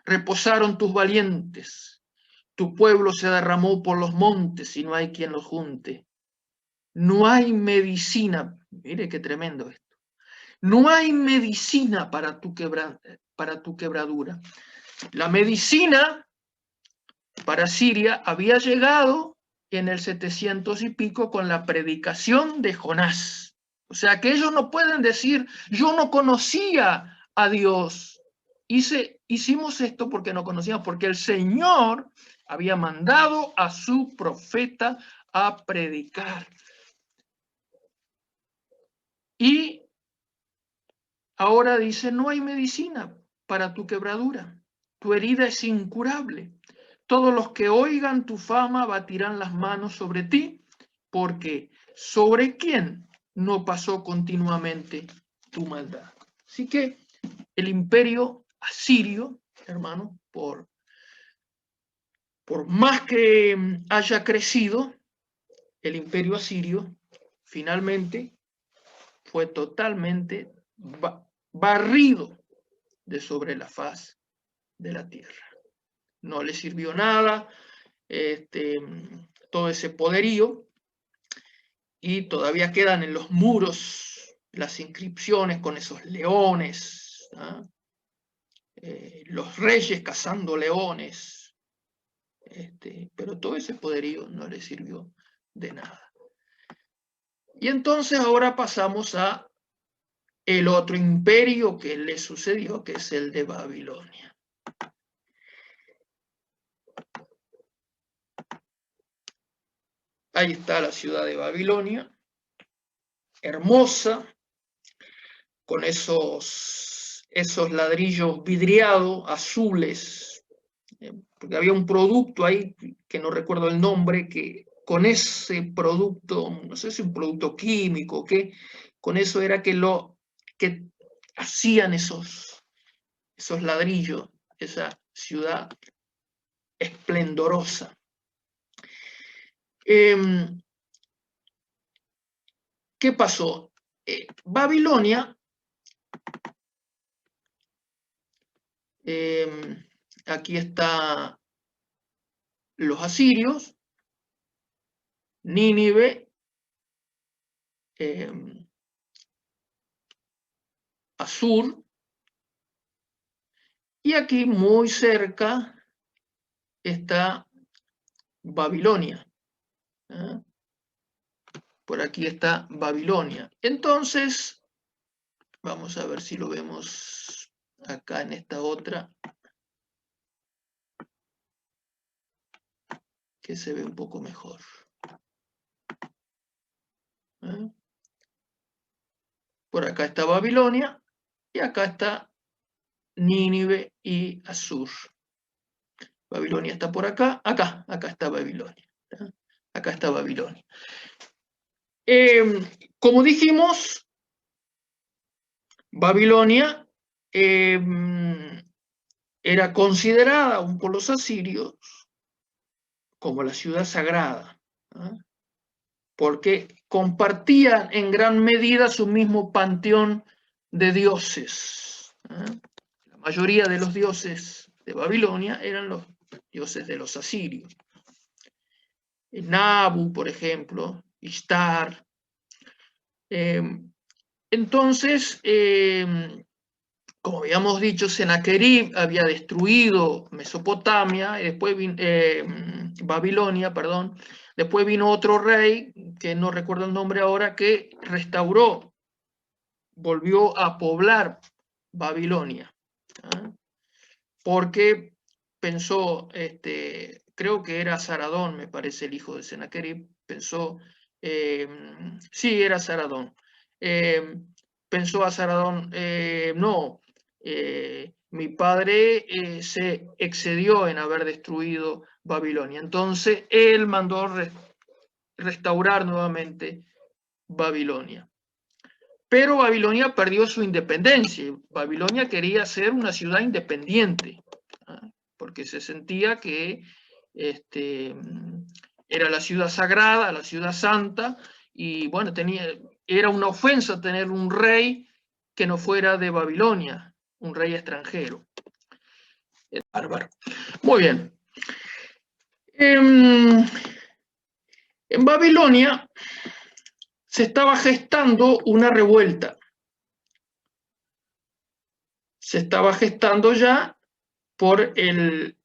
reposaron tus valientes. Tu pueblo se derramó por los montes y no hay quien los junte. No hay medicina, mire qué tremendo esto, No hay medicina para tu quebradura. La medicina para Siria había llegado en el 700 y pico con la predicación de Jonás. O sea que ellos no pueden decir, yo no conocía a Dios. Hicimos esto porque no conocíamos, porque el Señor había mandado a su profeta a predicar. Y ahora dice, no hay medicina para tu quebradura. Tu herida es incurable. Todos los que oigan tu fama batirán las manos sobre ti, porque ¿sobre quién no pasó continuamente tu maldad? Así que el imperio asirio, hermano, por más que haya crecido, el imperio asirio finalmente fue totalmente barrido de sobre la faz de la tierra. No le sirvió nada todo ese poderío, y todavía quedan en los muros las inscripciones con esos leones, ¿no? Los reyes cazando leones, pero todo ese poderío no le sirvió de nada. Y entonces ahora pasamos a el otro imperio que le sucedió, que es el de Babilonia. Ahí está la ciudad de Babilonia, hermosa, con esos ladrillos vidriados, azules, porque había un producto ahí, que no recuerdo el nombre, que con ese producto, no sé si un producto químico o qué, con eso era que hacían esos ladrillos, esa ciudad esplendorosa. ¿Qué pasó? Babilonia, aquí está los asirios, Nínive, Asur, y aquí muy cerca está Babilonia. Por aquí está Babilonia. Entonces, vamos a ver si lo vemos acá en esta otra, que se ve un poco mejor. Por acá está Babilonia y acá está Nínive y Asur. Babilonia está por acá, acá está Babilonia. Acá está Babilonia. Como dijimos, Babilonia era considerada por los asirios como la ciudad sagrada, porque compartían en gran medida su mismo panteón de dioses. La mayoría de los dioses de Babilonia eran los dioses de los asirios. Nabu, por ejemplo, Ishtar. Entonces, como habíamos dicho, Sennacherib había destruido Mesopotamia, y después Babilonia, perdón. Después vino otro rey, que no recuerdo el nombre ahora, que restauró, volvió a poblar Babilonia, porque pensó, creo que era Saradón, me parece, el hijo de Sennacherib, pensó, sí, era Saradón, pensó a Saradón, no, mi padre se excedió en haber destruido Babilonia. Entonces él mandó restaurar nuevamente Babilonia. Pero Babilonia perdió su independencia. Babilonia quería ser una ciudad independiente, porque se sentía que era la ciudad sagrada, la ciudad santa, y bueno, era una ofensa tener un rey que no fuera de Babilonia, un rey extranjero. Es bárbaro. Muy bien. En Babilonia se estaba gestando una revuelta. se estaba gestando ya por el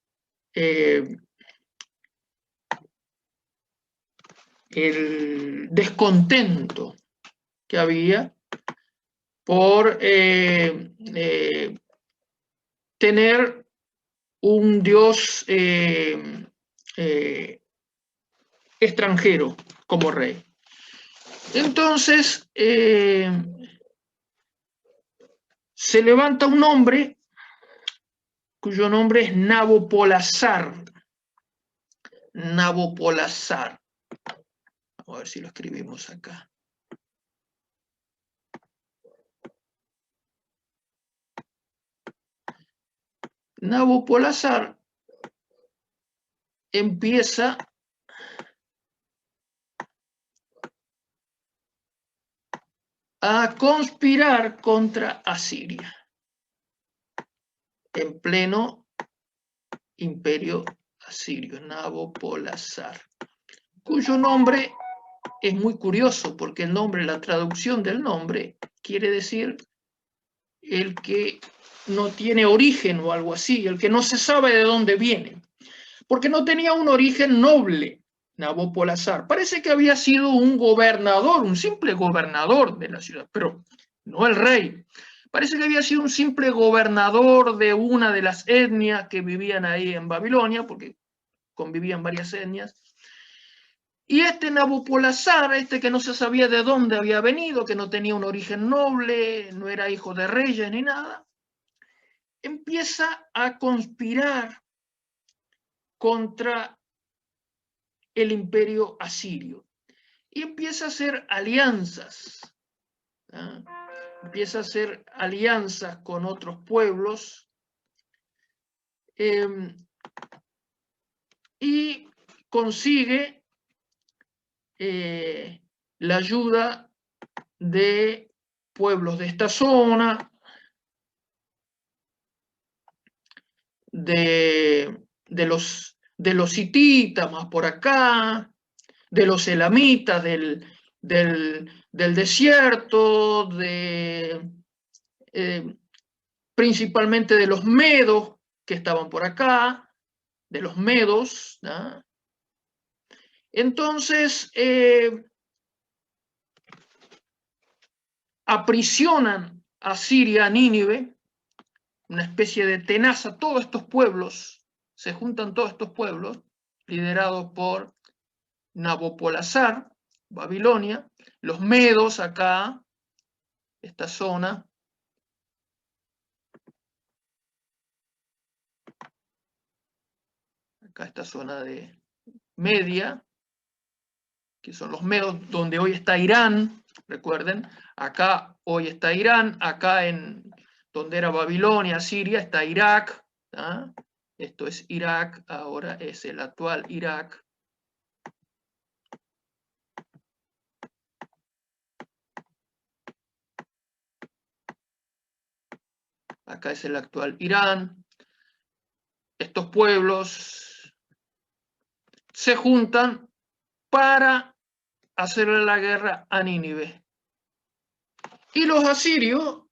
descontento que había por tener un Dios extranjero como rey. Entonces se levanta un hombre cuyo nombre es Nabopolassar. Nabopolassar. Vamos a ver si lo escribimos acá. Nabopolassar empieza a conspirar contra Asiria en pleno imperio asirio, Nabopolassar, cuyo nombre es muy curioso porque el nombre, la traducción del nombre quiere decir el que no tiene origen o algo así, el que no se sabe de dónde viene, porque no tenía un origen noble. Nabopolassar parece que había sido un gobernador, un simple gobernador de la ciudad, pero no el rey. Parece que había sido un simple gobernador de una de las etnias que vivían ahí en Babilonia, porque convivían varias etnias. Y este Nabopolassar, este que no se sabía de dónde había venido, que no tenía un origen noble, no era hijo de reyes ni nada, empieza a conspirar contra el imperio asirio y empieza a hacer alianzas, ¿ah? Empieza a hacer alianzas con otros pueblos y consigue la ayuda de pueblos de esta zona, de los hititas más por acá, de los elamitas del desierto, principalmente de los medos que estaban por acá, de los medos, ¿no? Entonces aprisionan a Siria, a Nínive, una especie de tenaza. Todos estos pueblos, se juntan todos estos pueblos, liderados por Nabopolassar, Babilonia, los medos acá, esta zona, acá esta zona de Media, que son los medos, donde hoy está Irán, recuerden, acá hoy está Irán, acá en donde era Babilonia, Siria, está Irak, ¿ah? Esto es Irak, ahora es el actual Irak. Acá es el actual Irán. Estos pueblos se juntan para hacerle la guerra a Nínive. Y los asirios,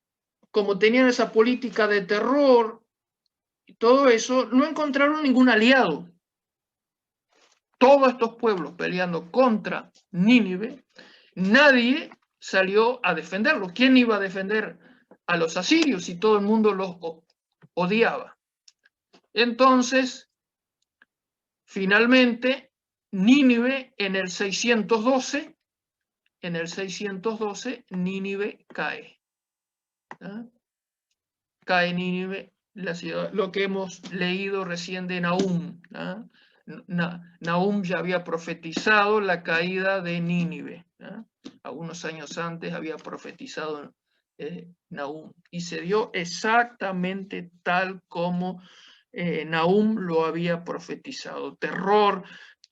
como tenían esa política de terror y todo eso, no encontraron ningún aliado. Todos estos pueblos peleando contra Nínive, nadie salió a defenderlos. ¿Quién iba a defender a los asirios si todo el mundo los odiaba? Entonces, finalmente, Nínive en el 612, Nínive cae. ¿Ah? Cae Nínive, la ciudad, lo que hemos leído recién de Nahum. ¿Ah? Nahum ya había profetizado la caída de Nínive. ¿Ah? Algunos años antes había profetizado Nahum. Y se dio exactamente tal como Nahum lo había profetizado. Terror,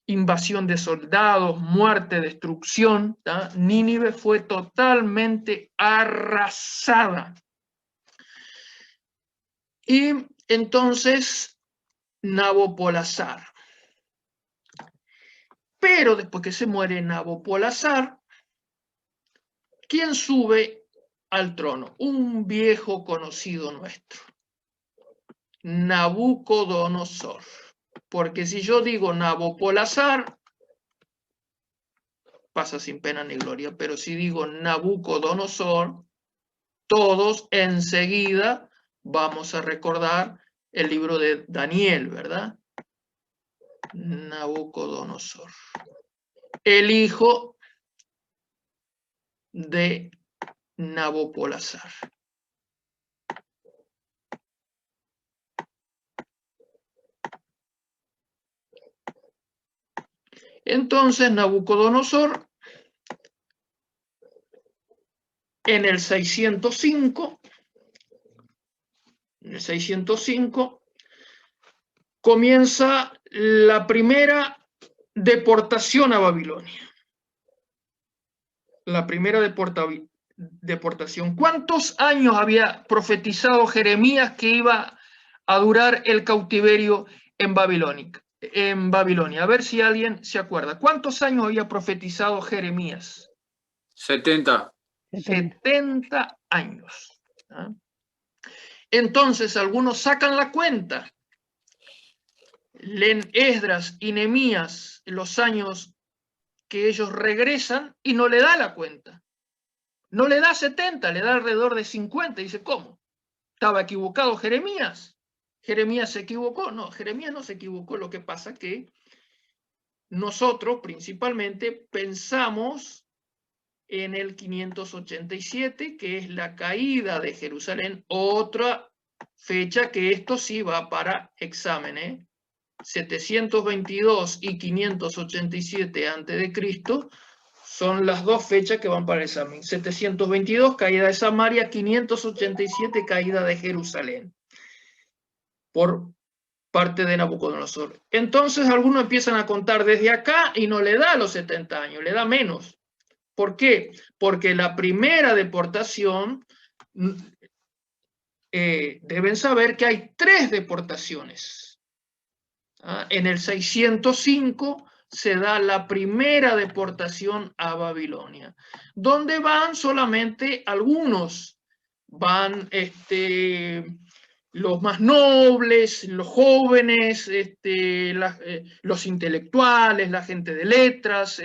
invasión de soldados, muerte, destrucción. ¿Ah? Nínive fue totalmente arrasada. Y entonces Nabopolassar. Pero después que se muere Nabopolassar, ¿quién sube al trono, un viejo conocido nuestro, Nabucodonosor. Porque si yo digo Nabopolazar, pasa sin pena ni gloria, pero si digo Nabucodonosor, todos enseguida vamos a recordar el libro de Daniel, ¿verdad? Nabucodonosor, el hijo de Nabopolazar. Entonces Nabucodonosor, en el 605, comienza la primera deportación a Babilonia. La primera deportación. ¿Cuántos años había profetizado Jeremías que iba a durar el cautiverio en Babilonia? A ver si alguien se acuerda. ¿Cuántos años había profetizado Jeremías? 70. 70 años. ¿Ah? Entonces algunos sacan la cuenta, leen Esdras y Nehemías los años que ellos regresan y no le da la cuenta. No le da 70, le da alrededor de 50. Dice, ¿cómo? ¿Estaba equivocado Jeremías? ¿Jeremías se equivocó? No, Jeremías no se equivocó. Lo que pasa es que nosotros principalmente pensamos en el 587, que es la caída de Jerusalén, otra fecha que esto sí va para examen, ¿eh? 722 y 587 a.C. son las dos fechas que van para el examen. 722, caída de Samaria, 587, caída de Jerusalén, por parte de Nabucodonosor. Entonces algunos empiezan a contar desde acá y no le da los 70 años, le da menos. ¿Por qué? Porque la primera deportación, deben saber que hay 3 deportaciones. En el 605 se da la primera deportación a Babilonia, donde van solamente algunos, van los más nobles, los jóvenes, los intelectuales, la gente de letras,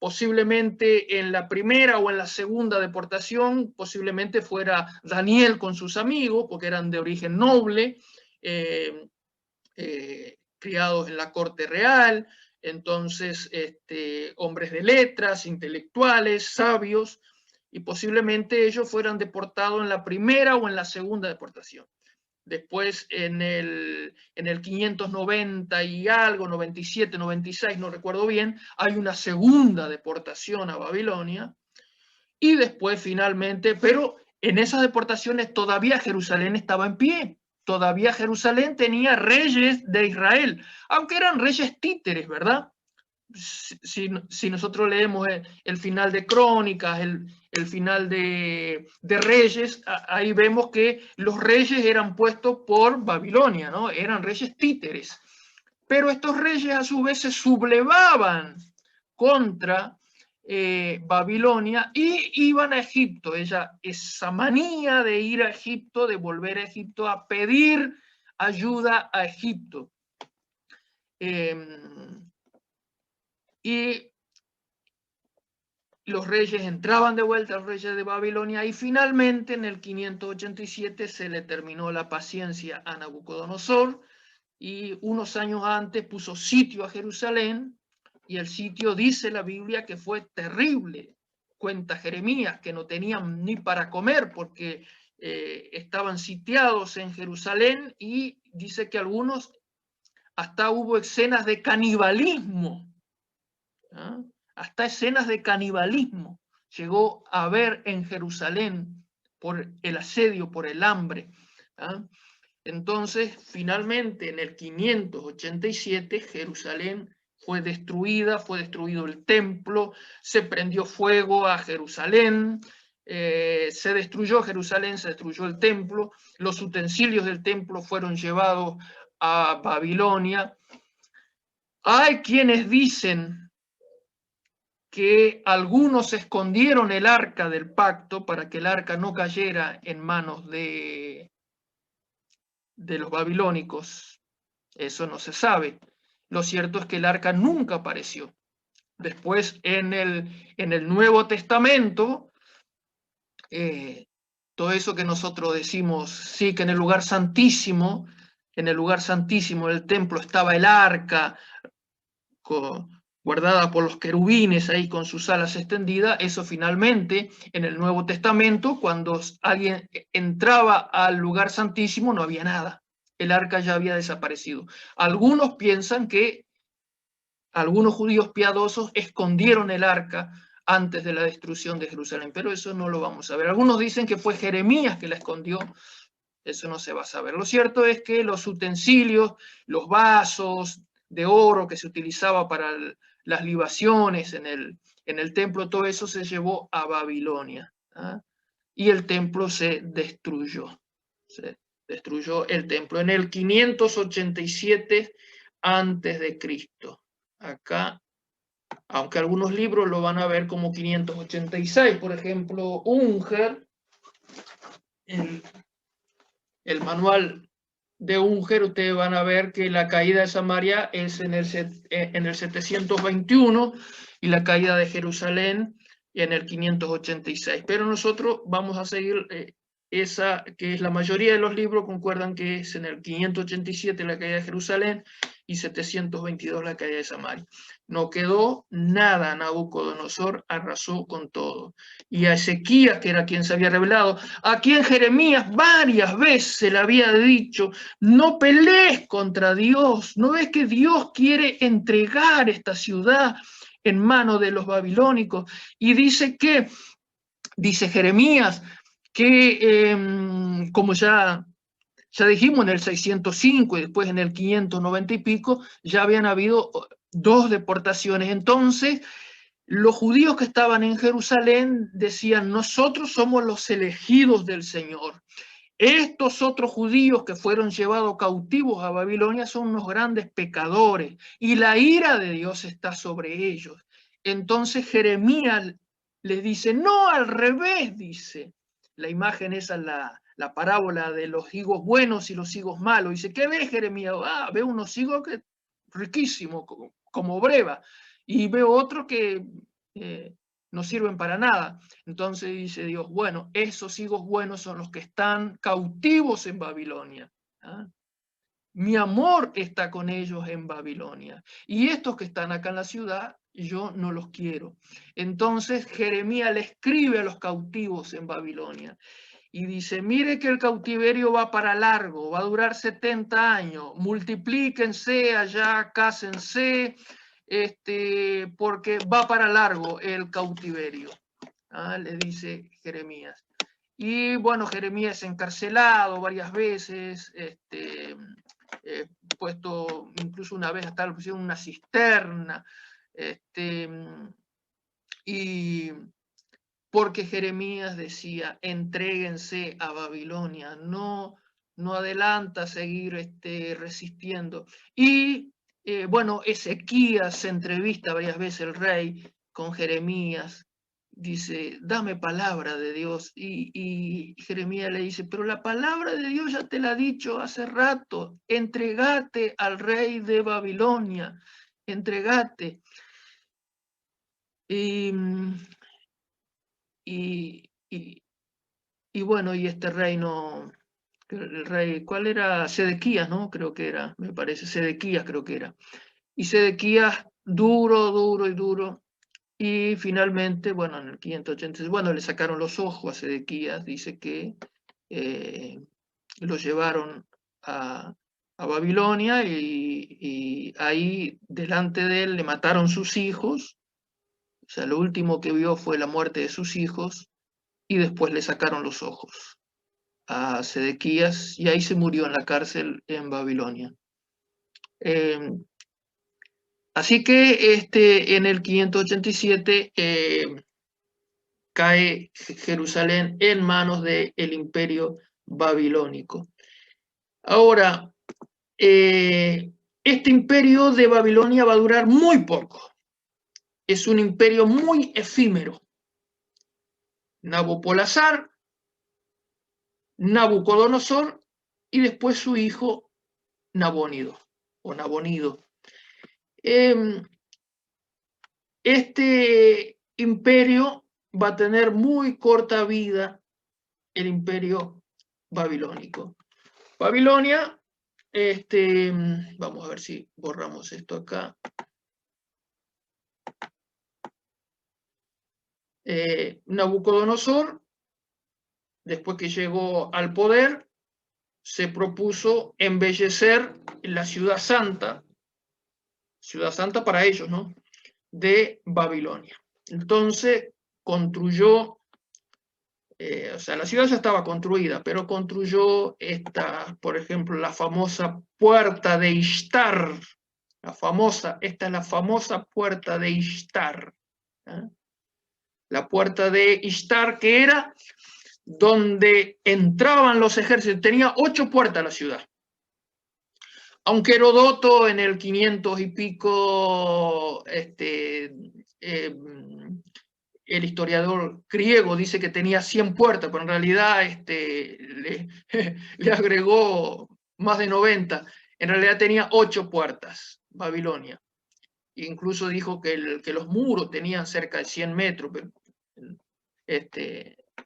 posiblemente en la primera o en la segunda deportación, posiblemente fuera Daniel con sus amigos, porque eran de origen noble, criados en la corte real, entonces hombres de letras, intelectuales, sabios, y posiblemente ellos fueran deportados en la primera o en la segunda deportación. Después en el 590 y algo, 97, 96, no recuerdo bien, hay una segunda deportación a Babilonia, y después finalmente, pero en esas deportaciones todavía Jerusalén estaba en pie. Todavía Jerusalén tenía reyes de Israel, aunque eran reyes títeres, ¿verdad? Si nosotros leemos el final de Crónicas, el final de Reyes, ahí vemos que los reyes eran puestos por Babilonia, ¿no? Eran reyes títeres. Pero estos reyes a su vez se sublevaban contra Babilonia y iban a Egipto. Esa manía de ir a Egipto, de volver a Egipto a pedir ayuda a Egipto. Y los reyes entraban de vuelta, los reyes de Babilonia, y finalmente en el 587 se le terminó la paciencia a Nabucodonosor, y unos años antes puso sitio a Jerusalén, y el sitio, dice la Biblia, que fue terrible. Cuenta Jeremías que no tenían ni para comer porque estaban sitiados en Jerusalén, y dice que algunos hasta hubo escenas de canibalismo. ¿Ah? Hasta escenas de canibalismo llegó a haber en Jerusalén por el asedio, por el hambre. ¿Ah? Entonces, finalmente, en el 587, Jerusalén fue destruida, fue destruido el templo, se prendió fuego a Jerusalén, se destruyó Jerusalén, se destruyó el templo, los utensilios del templo fueron llevados a Babilonia. Hay quienes dicen que algunos escondieron el arca del pacto para que el arca no cayera en manos de los babilónicos. Eso no se sabe. Lo cierto es que el arca nunca apareció. Después, en el Nuevo Testamento, todo eso que nosotros decimos, sí, que en el lugar santísimo del templo estaba el arca, guardada por los querubines ahí con sus alas extendidas. Eso finalmente, en el Nuevo Testamento, cuando alguien entraba al lugar santísimo, no había nada. El arca ya había desaparecido. Algunos piensan que algunos judíos piadosos escondieron el arca antes de la destrucción de Jerusalén, pero eso no lo vamos a ver. Algunos dicen que fue Jeremías que la escondió. Eso no se va a saber. Lo cierto es que los utensilios, los vasos de oro que se utilizaba para las libaciones en el templo, todo eso se llevó a Babilonia, ¿ah? Y el templo se destruyó. Se destruyó el templo en el 587 antes de Cristo. Acá, aunque algunos libros lo van a ver como 586, por ejemplo, Unger, el manual de Unger, ustedes van a ver que la caída de Samaria es en el 721 y la caída de Jerusalén en el 586. Pero nosotros vamos a seguir esa, que es la mayoría de los libros concuerdan que es en el 587 la caída de Jerusalén y 722 la caída de Samaria. No quedó nada, Nabucodonosor arrasó con todo. Y a Ezequías, que era quien se había revelado, a quien Jeremías varias veces se le había dicho, no pelees contra Dios, ¿no ves que Dios quiere entregar esta ciudad en manos de los babilónicos? Y dice Jeremías, que como ya dijimos en el 605 y después en el 590 y pico, ya habían habido 2 deportaciones. Entonces, los judíos que estaban en Jerusalén decían, nosotros somos los elegidos del Señor. Estos otros judíos que fueron llevados cautivos a Babilonia son unos grandes pecadores y la ira de Dios está sobre ellos. Entonces Jeremías les dice, no, al revés, dice. La imagen esa, la parábola de los higos buenos y los higos malos. Dice, ¿qué ves, Jeremías? Veo unos higos que riquísimos, como breva, y veo otros que no sirven para nada. Entonces dice Dios, bueno, esos higos buenos son los que están cautivos en Babilonia. ¿Ah? Mi amor está con ellos en Babilonia. Y estos que están acá en la ciudad, yo no los quiero. Entonces Jeremías le escribe a los cautivos en Babilonia y dice, mire que el cautiverio va para largo, va a durar 70 años, multiplíquense allá, cásense, porque va para largo el cautiverio. Le dice Jeremías. Y bueno, Jeremías encarcelado varias veces, puesto incluso una vez hasta lo pusieron una cisterna, y porque Jeremías decía, entréguense a Babilonia, no adelanta seguir resistiendo. Y bueno, Ezequías se entrevista varias veces el rey con Jeremías, dice, dame palabra de Dios, y Jeremías le dice, pero la palabra de Dios ya te la he dicho hace rato, entregate al rey de Babilonia, entregate. Y bueno, y este reino, el rey, ¿cuál era? Sedequías, ¿no? Creo que era, me parece, Sedequías creo que era. Y Sedequías, duro, y finalmente, bueno, en el 586, bueno, le sacaron los ojos a Sedequías, dice que lo llevaron a Babilonia y ahí delante de él le mataron sus hijos, o sea, lo último que vio fue la muerte de sus hijos, y después le sacaron los ojos a Sedequías y ahí se murió en la cárcel en Babilonia. Así que en el 587 cae Jerusalén en manos del imperio babilónico. Ahora, este imperio de Babilonia va a durar muy poco. es un imperio muy efímero. Nabopolassar, Nabucodonosor y después su hijo Nabónido o Nabonido. Este imperio va a tener muy corta vida, el imperio babilónico. Babilonia, vamos a ver si borramos esto acá. Nabucodonosor, después que llegó al poder, se propuso embellecer la ciudad santa para ellos, ¿no?, de Babilonia. Entonces construyó, o sea, la ciudad ya estaba construida, pero construyó esta, por ejemplo, la famosa puerta de Ishtar. Esta es la famosa puerta de Ishtar. ¿Eh? La puerta de Ishtar, que era donde entraban los ejércitos. Tenía 8 puertas la ciudad. Aunque Herodoto en el 500 y pico, el historiador griego dice que tenía 100 puertas, pero en realidad le agregó más de 90. En realidad tenía 8 puertas, Babilonia. Incluso dijo que los muros tenían cerca de 100 metros, pero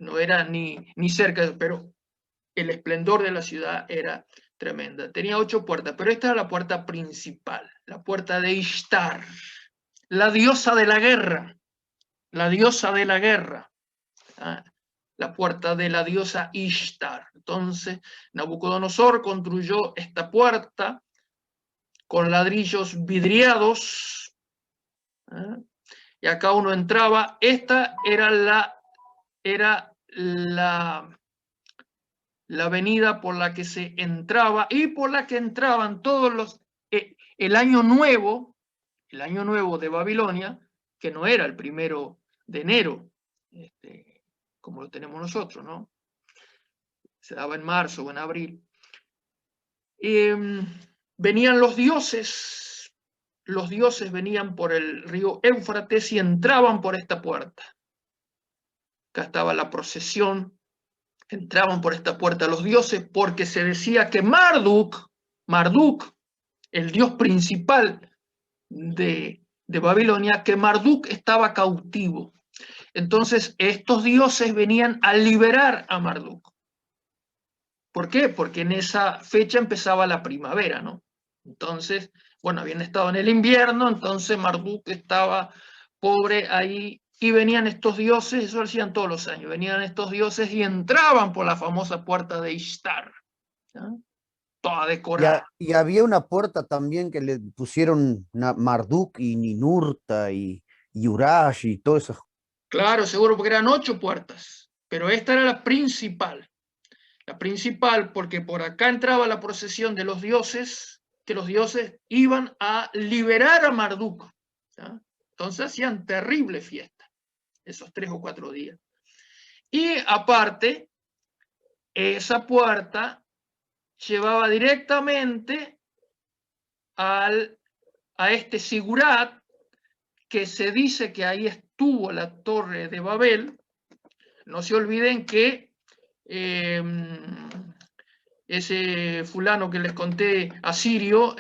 no era ni cerca, pero el esplendor de la ciudad era tremenda. Tenía 8 puertas, pero esta era la puerta principal, la puerta de Ishtar, la diosa de la guerra, la diosa de la guerra, ¿ah? La puerta de la diosa Ishtar. Entonces, Nabucodonosor construyó esta puerta con ladrillos vidriados, ¿ah? Y acá uno entraba. Esta era la avenida por la que se entraba y por la que entraban todos los... el año nuevo de Babilonia, que no era el 1 de enero, como lo tenemos nosotros, ¿no? Se daba en marzo o en abril. Venían los dioses venían por el río Éufrates y entraban por esta puerta. Acá estaba la procesión. Entraban por esta puerta los dioses porque se decía que Marduk, el dios principal de Babilonia, que Marduk estaba cautivo. Entonces estos dioses venían a liberar a Marduk. ¿Por qué? Porque en esa fecha empezaba la primavera, ¿no? Entonces, bueno, habían estado en el invierno, entonces Marduk estaba pobre ahí. Y venían estos dioses, eso lo hacían todos los años, venían estos dioses y entraban por la famosa puerta de Ishtar, ¿no? Toda decorada. Y había una puerta también que le pusieron Marduk y Ninurta y Urash y todo eso. Claro, seguro, porque eran 8 puertas, pero esta era la principal. La principal porque por acá entraba la procesión de los dioses, que los dioses iban a liberar a Marduk, ¿no? Entonces hacían terrible fiesta esos 3 o 4 días. Y aparte, esa puerta llevaba directamente a este Sigurat, que se dice que ahí estuvo la torre de Babel. No se olviden que ese fulano que les conté, asirio,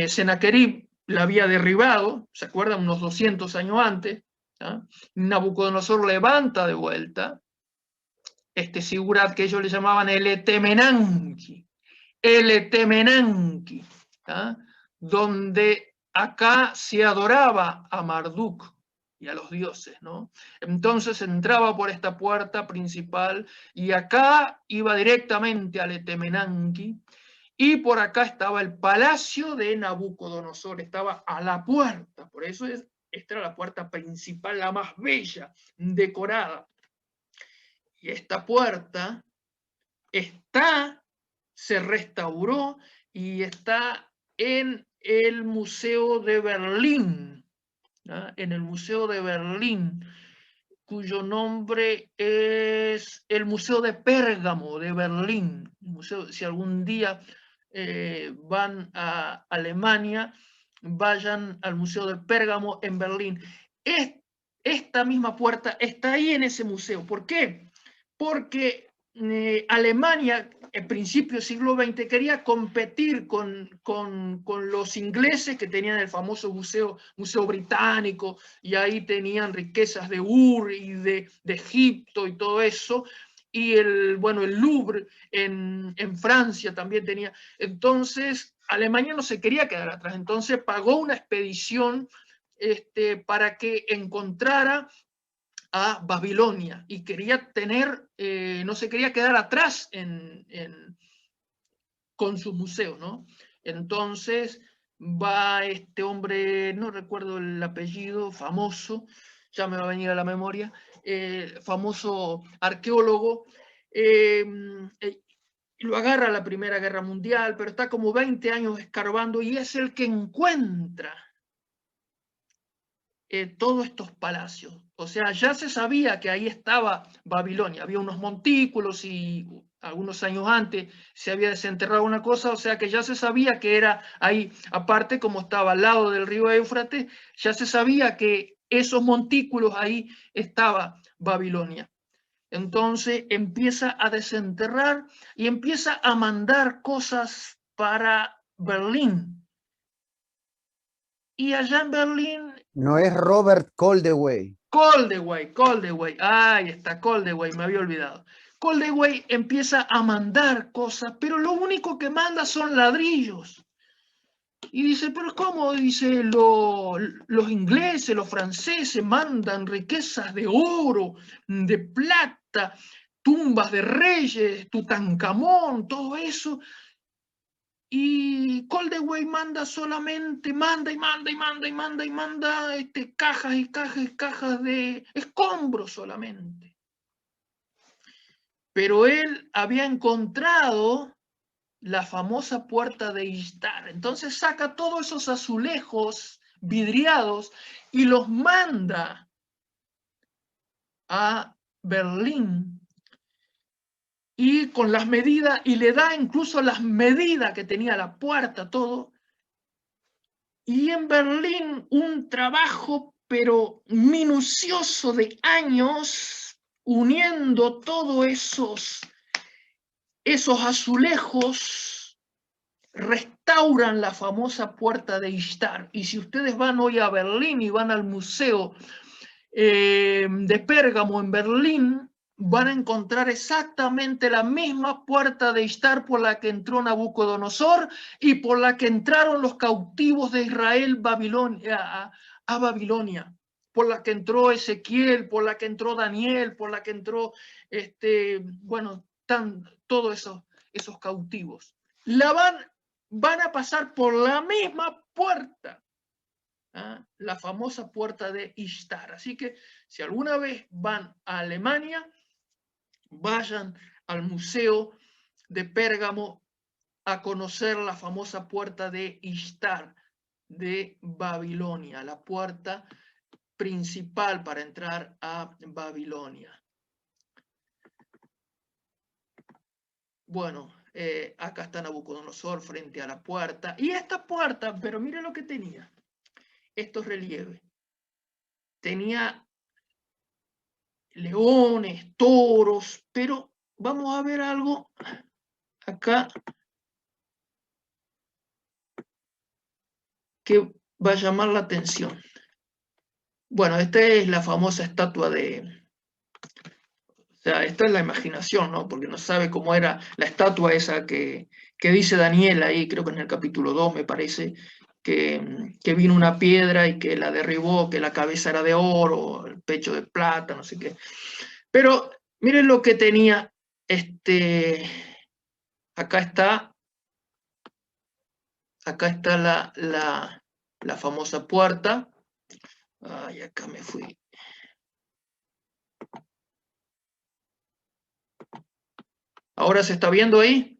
Sennacherib, la había derribado, ¿se acuerdan? Unos 200 años antes. ¿Ah? Nabucodonosor levanta de vuelta este Sigurat que ellos le llamaban el Etemenanki, ¿ah? Donde acá se adoraba a Marduk y a los dioses, ¿no? Entonces entraba por esta puerta principal y acá iba directamente al Etemenanki, y por acá estaba el palacio de Nabucodonosor, estaba a la puerta, por eso esta era la puerta principal, la más bella, decorada. Y esta puerta se restauró y está en el Museo de Berlín, ¿no? En el Museo de Berlín, cuyo nombre es el Museo de Pérgamo de Berlín. Si algún día van a Alemania, vayan al Museo de Pérgamo en Berlín. esta misma puerta está ahí en ese museo. ¿Por qué? Porque Alemania, en principio del siglo XX, quería competir con los ingleses que tenían el famoso museo británico, y ahí tenían riquezas de Ur y de Egipto y todo eso, y el Louvre en Francia también tenía. Entonces, Alemania no se quería quedar atrás, entonces pagó una expedición para que encontrara a Babilonia, y quería tener, no se quería quedar atrás con sus museos, ¿no? Entonces va este hombre, no recuerdo el apellido, famoso, ya me va a venir a la memoria, famoso arqueólogo, lo agarra la Primera Guerra Mundial, pero está como 20 años escarbando y es el que encuentra todos estos palacios. O sea, ya se sabía que ahí estaba Babilonia. Había unos montículos y algunos años antes se había desenterrado una cosa, o sea que ya se sabía que era ahí. Aparte, como estaba al lado del río Éufrates, ya se sabía que esos montículos ahí estaba Babilonia. Entonces empieza a desenterrar y empieza a mandar cosas para Berlín. Y allá en Berlín... No es Robert Koldewey. Koldewey, ahí está, Koldewey, me había olvidado. Koldewey empieza a mandar cosas, pero lo único que manda son ladrillos. Y dice, pero ¿cómo? Dice, los ingleses, los franceses mandan riquezas de oro, de plata, tumbas de reyes, Tutankamón, todo eso. Y Koldewey manda solamente, manda cajas y cajas y cajas de escombros solamente. Pero él había encontrado la famosa puerta de Ishtar. Entonces saca todos esos azulejos vidriados y los manda a Berlín. Y con las medidas, y le da incluso las medidas que tenía la puerta, todo. Y en Berlín un trabajo, pero minucioso, de años, uniendo todos esos azulejos, restauran la famosa puerta de Ishtar. Y si ustedes van hoy a Berlín y van al museo de Pérgamo en Berlín, van a encontrar exactamente la misma puerta de Ishtar por la que entró Nabucodonosor y por la que entraron los cautivos de Israel a Babilonia, por la que entró Ezequiel, por la que entró Daniel, por la que entró, todos esos cautivos. Van a pasar por la misma puerta, la famosa puerta de Ishtar. Así que si alguna vez van a Alemania, vayan al museo de Pérgamo a conocer la famosa puerta de Ishtar de Babilonia, la puerta principal para entrar a Babilonia. Bueno, acá está Nabucodonosor frente a la puerta. Y esta puerta, pero mire lo que tenía. Estos relieves. Tenía leones, toros, pero vamos a ver algo acá que va a llamar la atención. Bueno, esta es la famosa estatua o sea, esta es la imaginación, ¿no? Porque no sabe cómo era la estatua esa que dice Daniel ahí, creo que en el capítulo 2 me parece, que vino una piedra y que la derribó, que la cabeza era de oro, el pecho de plata, no sé qué. Pero miren lo que tenía, acá está la famosa puerta. Ay, acá me fui. ¿Ahora se está viendo ahí?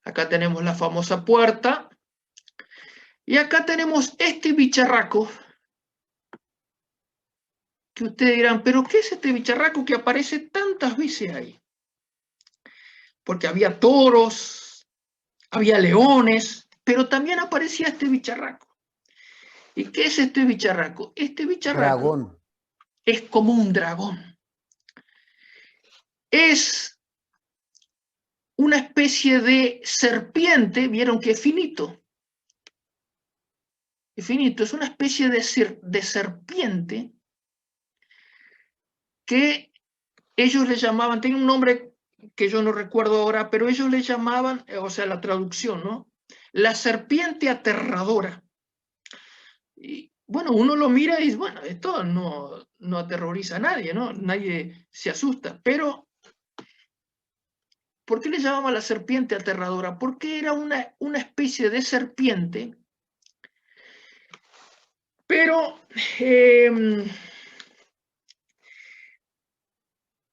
Acá tenemos la famosa puerta. Y acá tenemos este bicharraco. Que ustedes dirán, ¿pero qué es este bicharraco que aparece tantas veces ahí? Porque había toros, había leones, pero también aparecía este bicharraco. ¿Y qué es este bicharraco? Este bicharraco Dragón. es como un dragón. Es una especie de serpiente, vieron que es finito. Es finito, es una especie de serpiente que ellos le llamaban, tiene un nombre que yo no recuerdo ahora, pero ellos le llamaban, o sea, la traducción, ¿no? La serpiente aterradora. Y bueno, uno lo mira y dice, bueno, esto no aterroriza a nadie, ¿no? Nadie se asusta, pero ¿por qué le llamaban la serpiente aterradora? Porque era una especie de serpiente, pero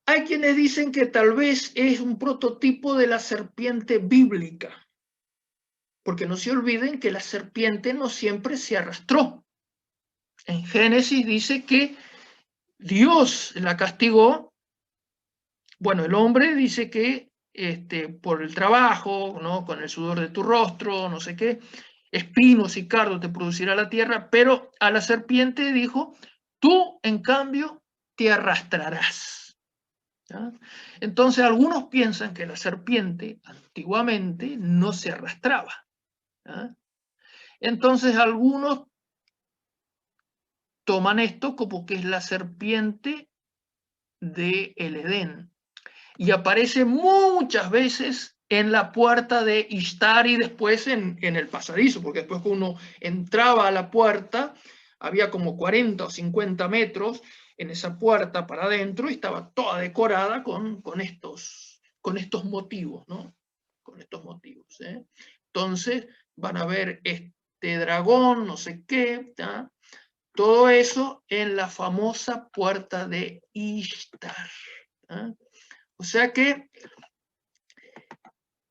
hay quienes dicen que tal vez es un prototipo de la serpiente bíblica, porque no se olviden que la serpiente no siempre se arrastró. En Génesis dice que Dios la castigó. Bueno, el hombre dice que por el trabajo, ¿no? Con el sudor de tu rostro, no sé qué, espinos y cardos te producirá la tierra, pero a la serpiente dijo, tú en cambio te arrastrarás. ¿Ya? Entonces algunos piensan que la serpiente antiguamente no se arrastraba. ¿Ya? Entonces algunos toman esto como que es la serpiente del Edén. Y aparece muchas veces en la puerta de Ishtar y después en el pasadizo, porque después que uno entraba a la puerta, había como 40 o 50 metros en esa puerta para adentro y estaba toda decorada con estos motivos, ¿no? Con estos motivos. ¿Eh? Entonces van a ver este dragón, no sé qué, ¿tá? Todo eso en la famosa puerta de Ishtar. ¿Ah? O sea que,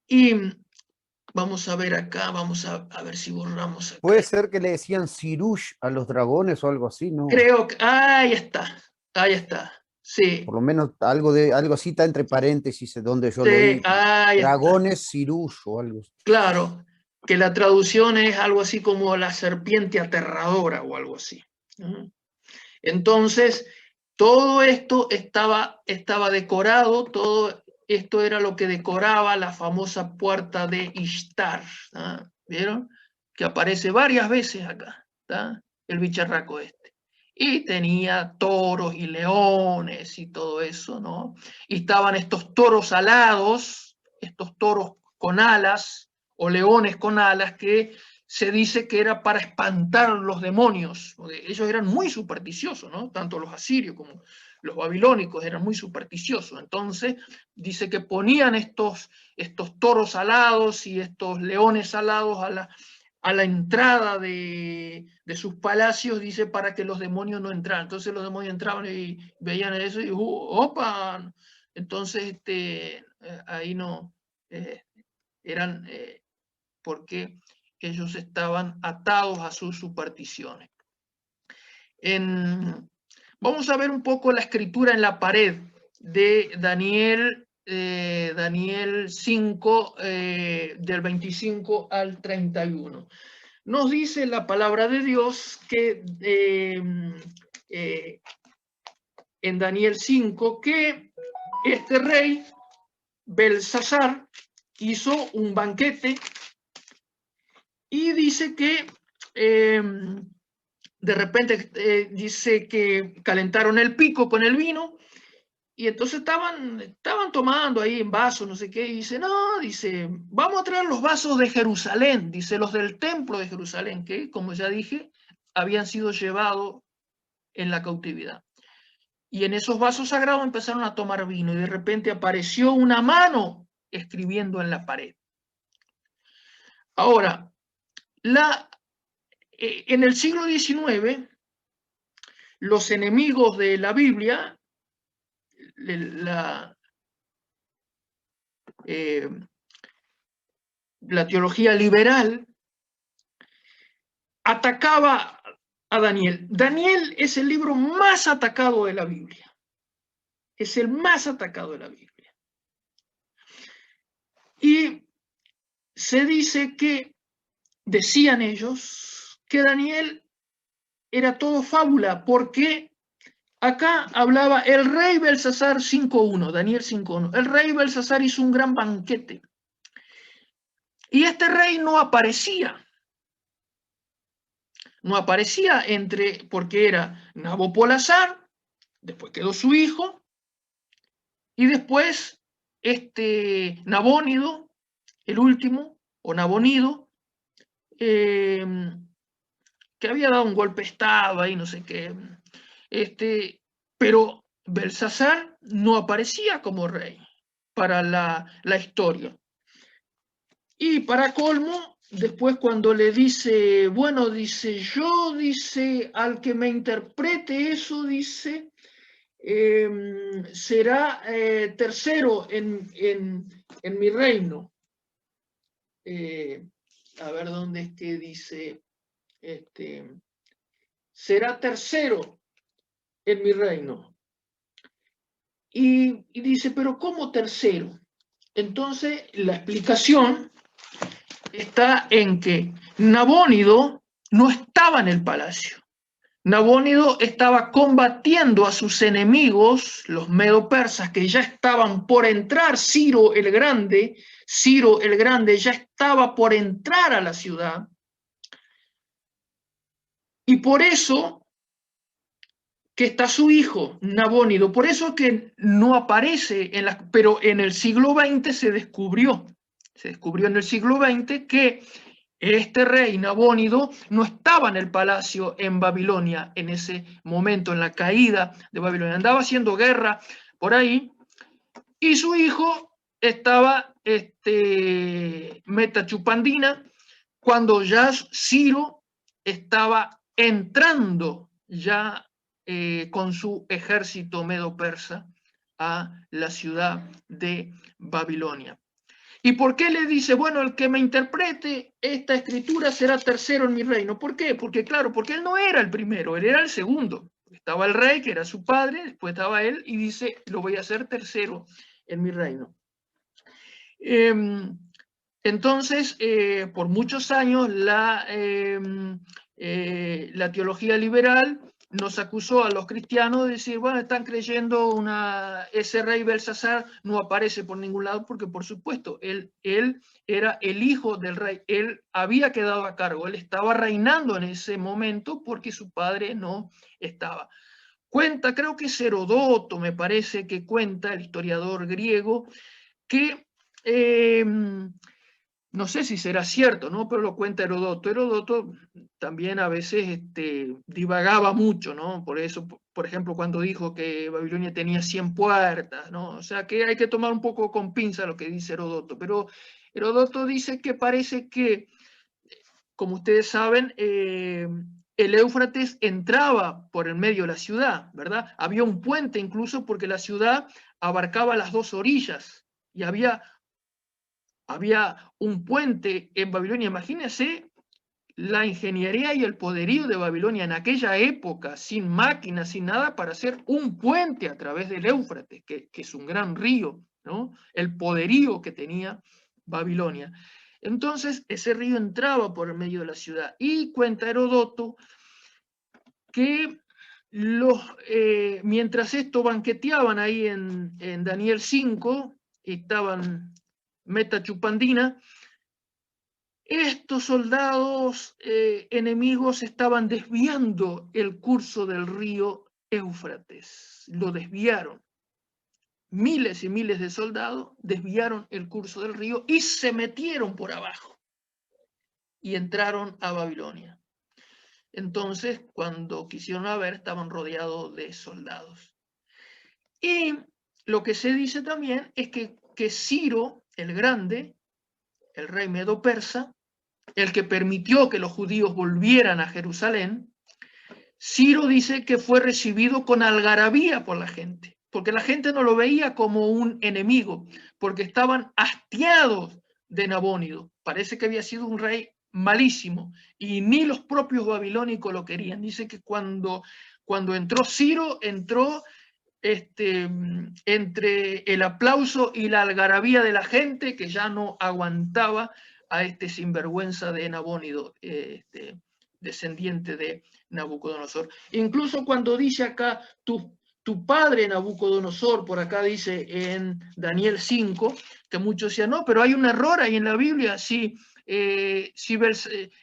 y vamos a ver acá, vamos a ver si borramos acá. Puede ser que le decían Sirush a los dragones o algo así, ¿no? Creo que, ahí está, sí, Por lo menos algo así está entre paréntesis donde yo sí, leí. ahí está, Dragones Sirush o algo así. claro, que la traducción es algo así como la serpiente aterradora o algo así. Entonces, todo esto estaba decorado, todo esto era lo que decoraba la famosa puerta de Ishtar. ¿Ah? ¿Vieron? Que aparece varias veces acá, ¿tá? El bicharraco este. Y tenía toros y leones y todo eso, ¿no? Y estaban estos toros alados, estos toros con alas o leones con alas que se dice que era para espantar los demonios, porque ellos eran muy supersticiosos, ¿no? Tanto los asirios como los babilónicos eran muy supersticiosos. Entonces, dice que ponían estos toros alados y estos leones alados a la entrada de sus palacios, dice, para que los demonios no entraran. Entonces los demonios entraban y veían eso y ¡opa! Entonces, ahí no, eran, porque ellos estaban atados a sus supersticiones. Vamos a ver un poco la escritura en la pared de Daniel, Daniel 5, del 25 al 31. Nos dice la palabra de Dios que en Daniel 5 que este rey Belsasar hizo un banquete y dice que de repente dice que calentaron el pico con el vino y entonces estaban tomando ahí en vasos, no sé qué, y dice, no, dice, vamos a traer los vasos de Jerusalén, dice, los del templo de Jerusalén, que como ya dije, habían sido llevados en la cautividad. Y en esos vasos sagrados empezaron a tomar vino y de repente apareció una mano escribiendo en la pared. Ahora, en el siglo XIX, los enemigos de la Biblia, la teología liberal, atacaba a Daniel. Daniel es el libro más atacado de la Biblia. Es el más atacado de la Biblia. Y se dice que, decían ellos, que Daniel era todo fábula, porque acá hablaba el rey Belsasar 5.1, Daniel 5.1. El rey Belsasar hizo un gran banquete. Y este rey no aparecía. No aparecía porque era Nabopolassar, después quedó su hijo, y después Nabónido, el último, o Nabonido, que había dado un golpe de estado ahí, no sé qué. Pero Belsasar no aparecía como rey para la historia. Y para colmo, después cuando le dice, bueno, dice, yo, dice, al que me interprete eso, dice, será tercero en mi reino. A ver dónde es que dice, será tercero en mi reino. Y dice, pero ¿cómo tercero? Entonces la explicación está en que Nabónido no estaba en el palacio. Nabónido estaba combatiendo a sus enemigos, los medo-persas, que ya estaban por entrar. Ciro el Grande ya estaba por entrar a la ciudad. Y por eso que está su hijo, Nabónido, por eso que no aparece, pero en el siglo XX se descubrió en el siglo XX que este rey Nabónido no estaba en el palacio en Babilonia en ese momento, en la caída de Babilonia. Andaba haciendo guerra por ahí y su hijo estaba Metachupandina cuando ya Ciro estaba entrando ya con su ejército medo-persa a la ciudad de Babilonia. ¿Y por qué le dice, bueno, el que me interprete esta escritura será tercero en mi reino? ¿Por qué? Porque claro, porque él no era el primero, él era el segundo. Estaba el rey, que era su padre, después estaba él, y dice, lo voy a hacer tercero en mi reino. Entonces, por muchos años, la teología liberal nos acusó a los cristianos de decir, bueno, están creyendo ese rey Belsasar no aparece por ningún lado, porque por supuesto, él era el hijo del rey, él había quedado a cargo, él estaba reinando en ese momento porque su padre no estaba. Cuenta, creo que es Herodoto, me parece que cuenta, el historiador griego, que no sé si será cierto, ¿no? Pero lo cuenta Herodoto. Herodoto también a veces divagaba mucho, ¿no? Por eso, por ejemplo, cuando dijo que Babilonia tenía 100 puertas, ¿no? O sea, que hay que tomar un poco con pinza lo que dice Herodoto. Pero Herodoto dice que parece que, como ustedes saben, el Éufrates entraba por el medio de la ciudad, ¿verdad? Había un puente incluso porque la ciudad abarcaba las dos orillas y había un puente en Babilonia. Imagínense la ingeniería y el poderío de Babilonia en aquella época, sin máquinas, sin nada, para hacer un puente a través del Éufrates, que es un gran río, ¿no? El poderío que tenía Babilonia. Entonces, ese río entraba por el medio de la ciudad. Y cuenta Herodoto que mientras esto banqueteaban ahí en Daniel 5, estaban Metachupandina, estos soldados enemigos estaban desviando el curso del río Éufrates, lo desviaron. Miles y miles de soldados desviaron el curso del río y se metieron por abajo y entraron a Babilonia. Entonces, cuando quisieron ver, estaban rodeados de soldados. Y lo que se dice también es que Ciro el Grande, el rey medo-persa, el que permitió que los judíos volvieran a Jerusalén, Ciro dice que fue recibido con algarabía por la gente, porque la gente no lo veía como un enemigo, porque estaban hastiados de Nabónido. Parece que había sido un rey malísimo y ni los propios babilónicos lo querían. Dice que cuando entró Ciro, entró entre el aplauso y la algarabía de la gente, que ya no aguantaba a este sinvergüenza de Nabónido. descendiente de Nabucodonosor. Incluso cuando dice acá, tu padre Nabucodonosor, por acá dice en Daniel 5, que muchos decían, no, pero hay un error ahí en la Biblia,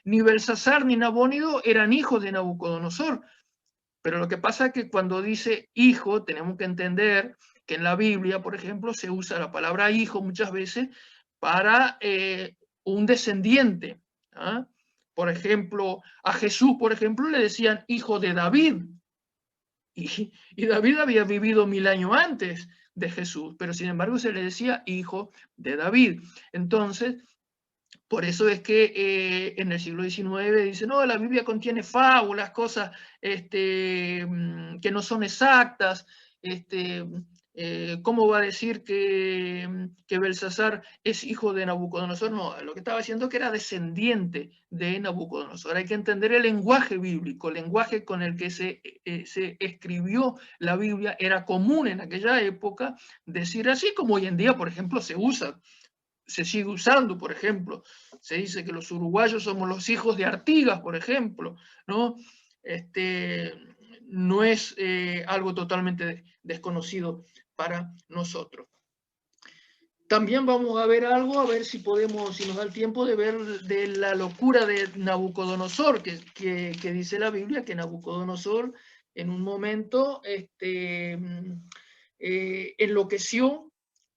ni Belsasar ni Nabónido eran hijos de Nabucodonosor. Pero lo que pasa es que cuando dice hijo, tenemos que entender que en la Biblia, por ejemplo, se usa la palabra hijo muchas veces para un descendiente. ¿Ah? Por ejemplo, a Jesús, por ejemplo, le decían hijo de David. Y David había vivido 1000 años antes de Jesús, pero sin embargo se le decía hijo de David. Entonces, por eso es que en el siglo XIX dice, no, la Biblia contiene fábulas, cosas que no son exactas. ¿Cómo va a decir que Belsasar es hijo de Nabucodonosor? No, lo que estaba diciendo es que era descendiente de Nabucodonosor. Hay que entender el lenguaje bíblico, el lenguaje con el que se escribió la Biblia. Era común en aquella época decir así, como hoy en día, por ejemplo, se sigue usando, por ejemplo, se dice que los uruguayos somos los hijos de Artigas, por ejemplo, ¿no? No es algo totalmente desconocido para nosotros. También vamos a ver algo, a ver si podemos, si nos da el tiempo de ver de la locura de Nabucodonosor, que dice la Biblia que Nabucodonosor en un momento enloqueció.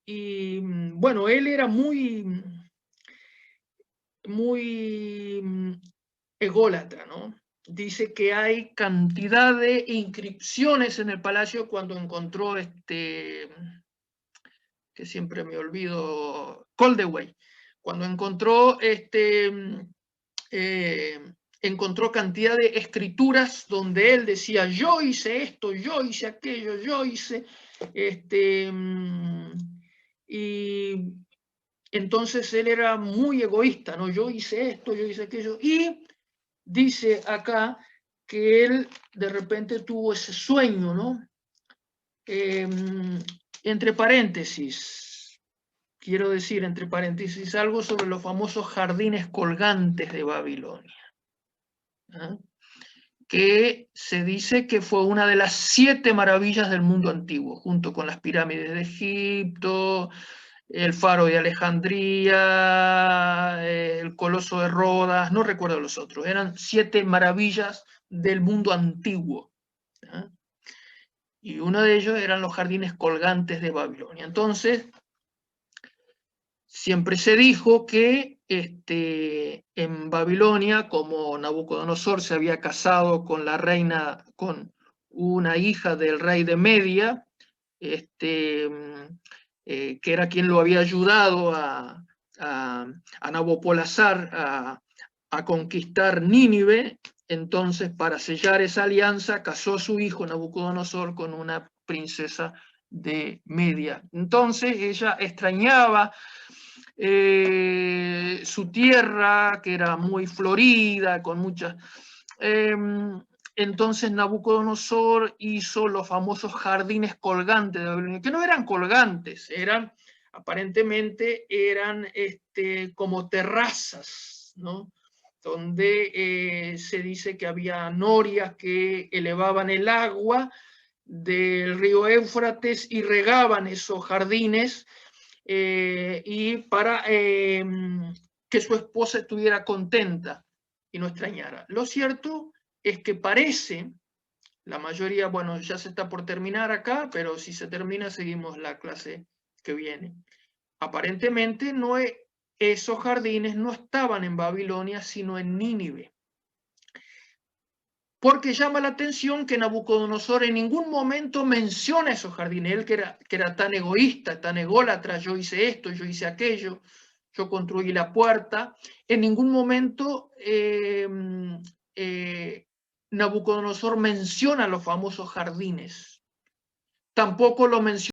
Y bueno, él era muy ególatra, ¿no? Dice que hay cantidad de inscripciones en el palacio cuando encontró que siempre me olvido, Coldewey, cuando encontró encontró cantidad de escrituras donde él decía, yo hice esto, yo hice aquello, yo hice y entonces él era muy egoísta, ¿no? Yo hice esto, yo hice aquello. Y dice acá que él de repente tuvo ese sueño, ¿no? Entre paréntesis, quiero decir, entre paréntesis, algo sobre los famosos jardines colgantes de Babilonia. ¿Ah? Que se dice que fue una de las 7 maravillas del mundo antiguo, junto con las pirámides de Egipto, el faro de Alejandría, el coloso de Rodas, no recuerdo los otros, eran 7 maravillas del mundo antiguo. ¿Ah? Y uno de ellos eran los jardines colgantes de Babilonia. Entonces, siempre se dijo que en Babilonia, como Nabucodonosor se había casado con la reina, con una hija del rey de Media, que era quien lo había ayudado a Nabopolassar a conquistar Nínive. Entonces, para sellar esa alianza, casó a su hijo Nabucodonosor con una princesa de Media. Entonces, ella extrañaba su tierra, que era muy florida, con muchas... Entonces Nabucodonosor hizo los famosos jardines colgantes de Babilonia, que no eran colgantes, aparentemente eran como terrazas, ¿no? Donde se dice que había norias que elevaban el agua del río Éufrates y regaban esos jardines y para que su esposa estuviera contenta y no extrañara. Lo cierto es que parece, la mayoría, bueno, ya se está por terminar acá, pero si se termina seguimos la clase que viene. Aparentemente esos jardines no estaban en Babilonia, sino en Nínive. Porque llama la atención que Nabucodonosor en ningún momento menciona esos jardines. Él que era tan egoísta, tan ególatra, yo hice esto, yo hice aquello, yo construí la puerta. En ningún momento Nabucodonosor menciona los famosos jardines. Tampoco lo menciona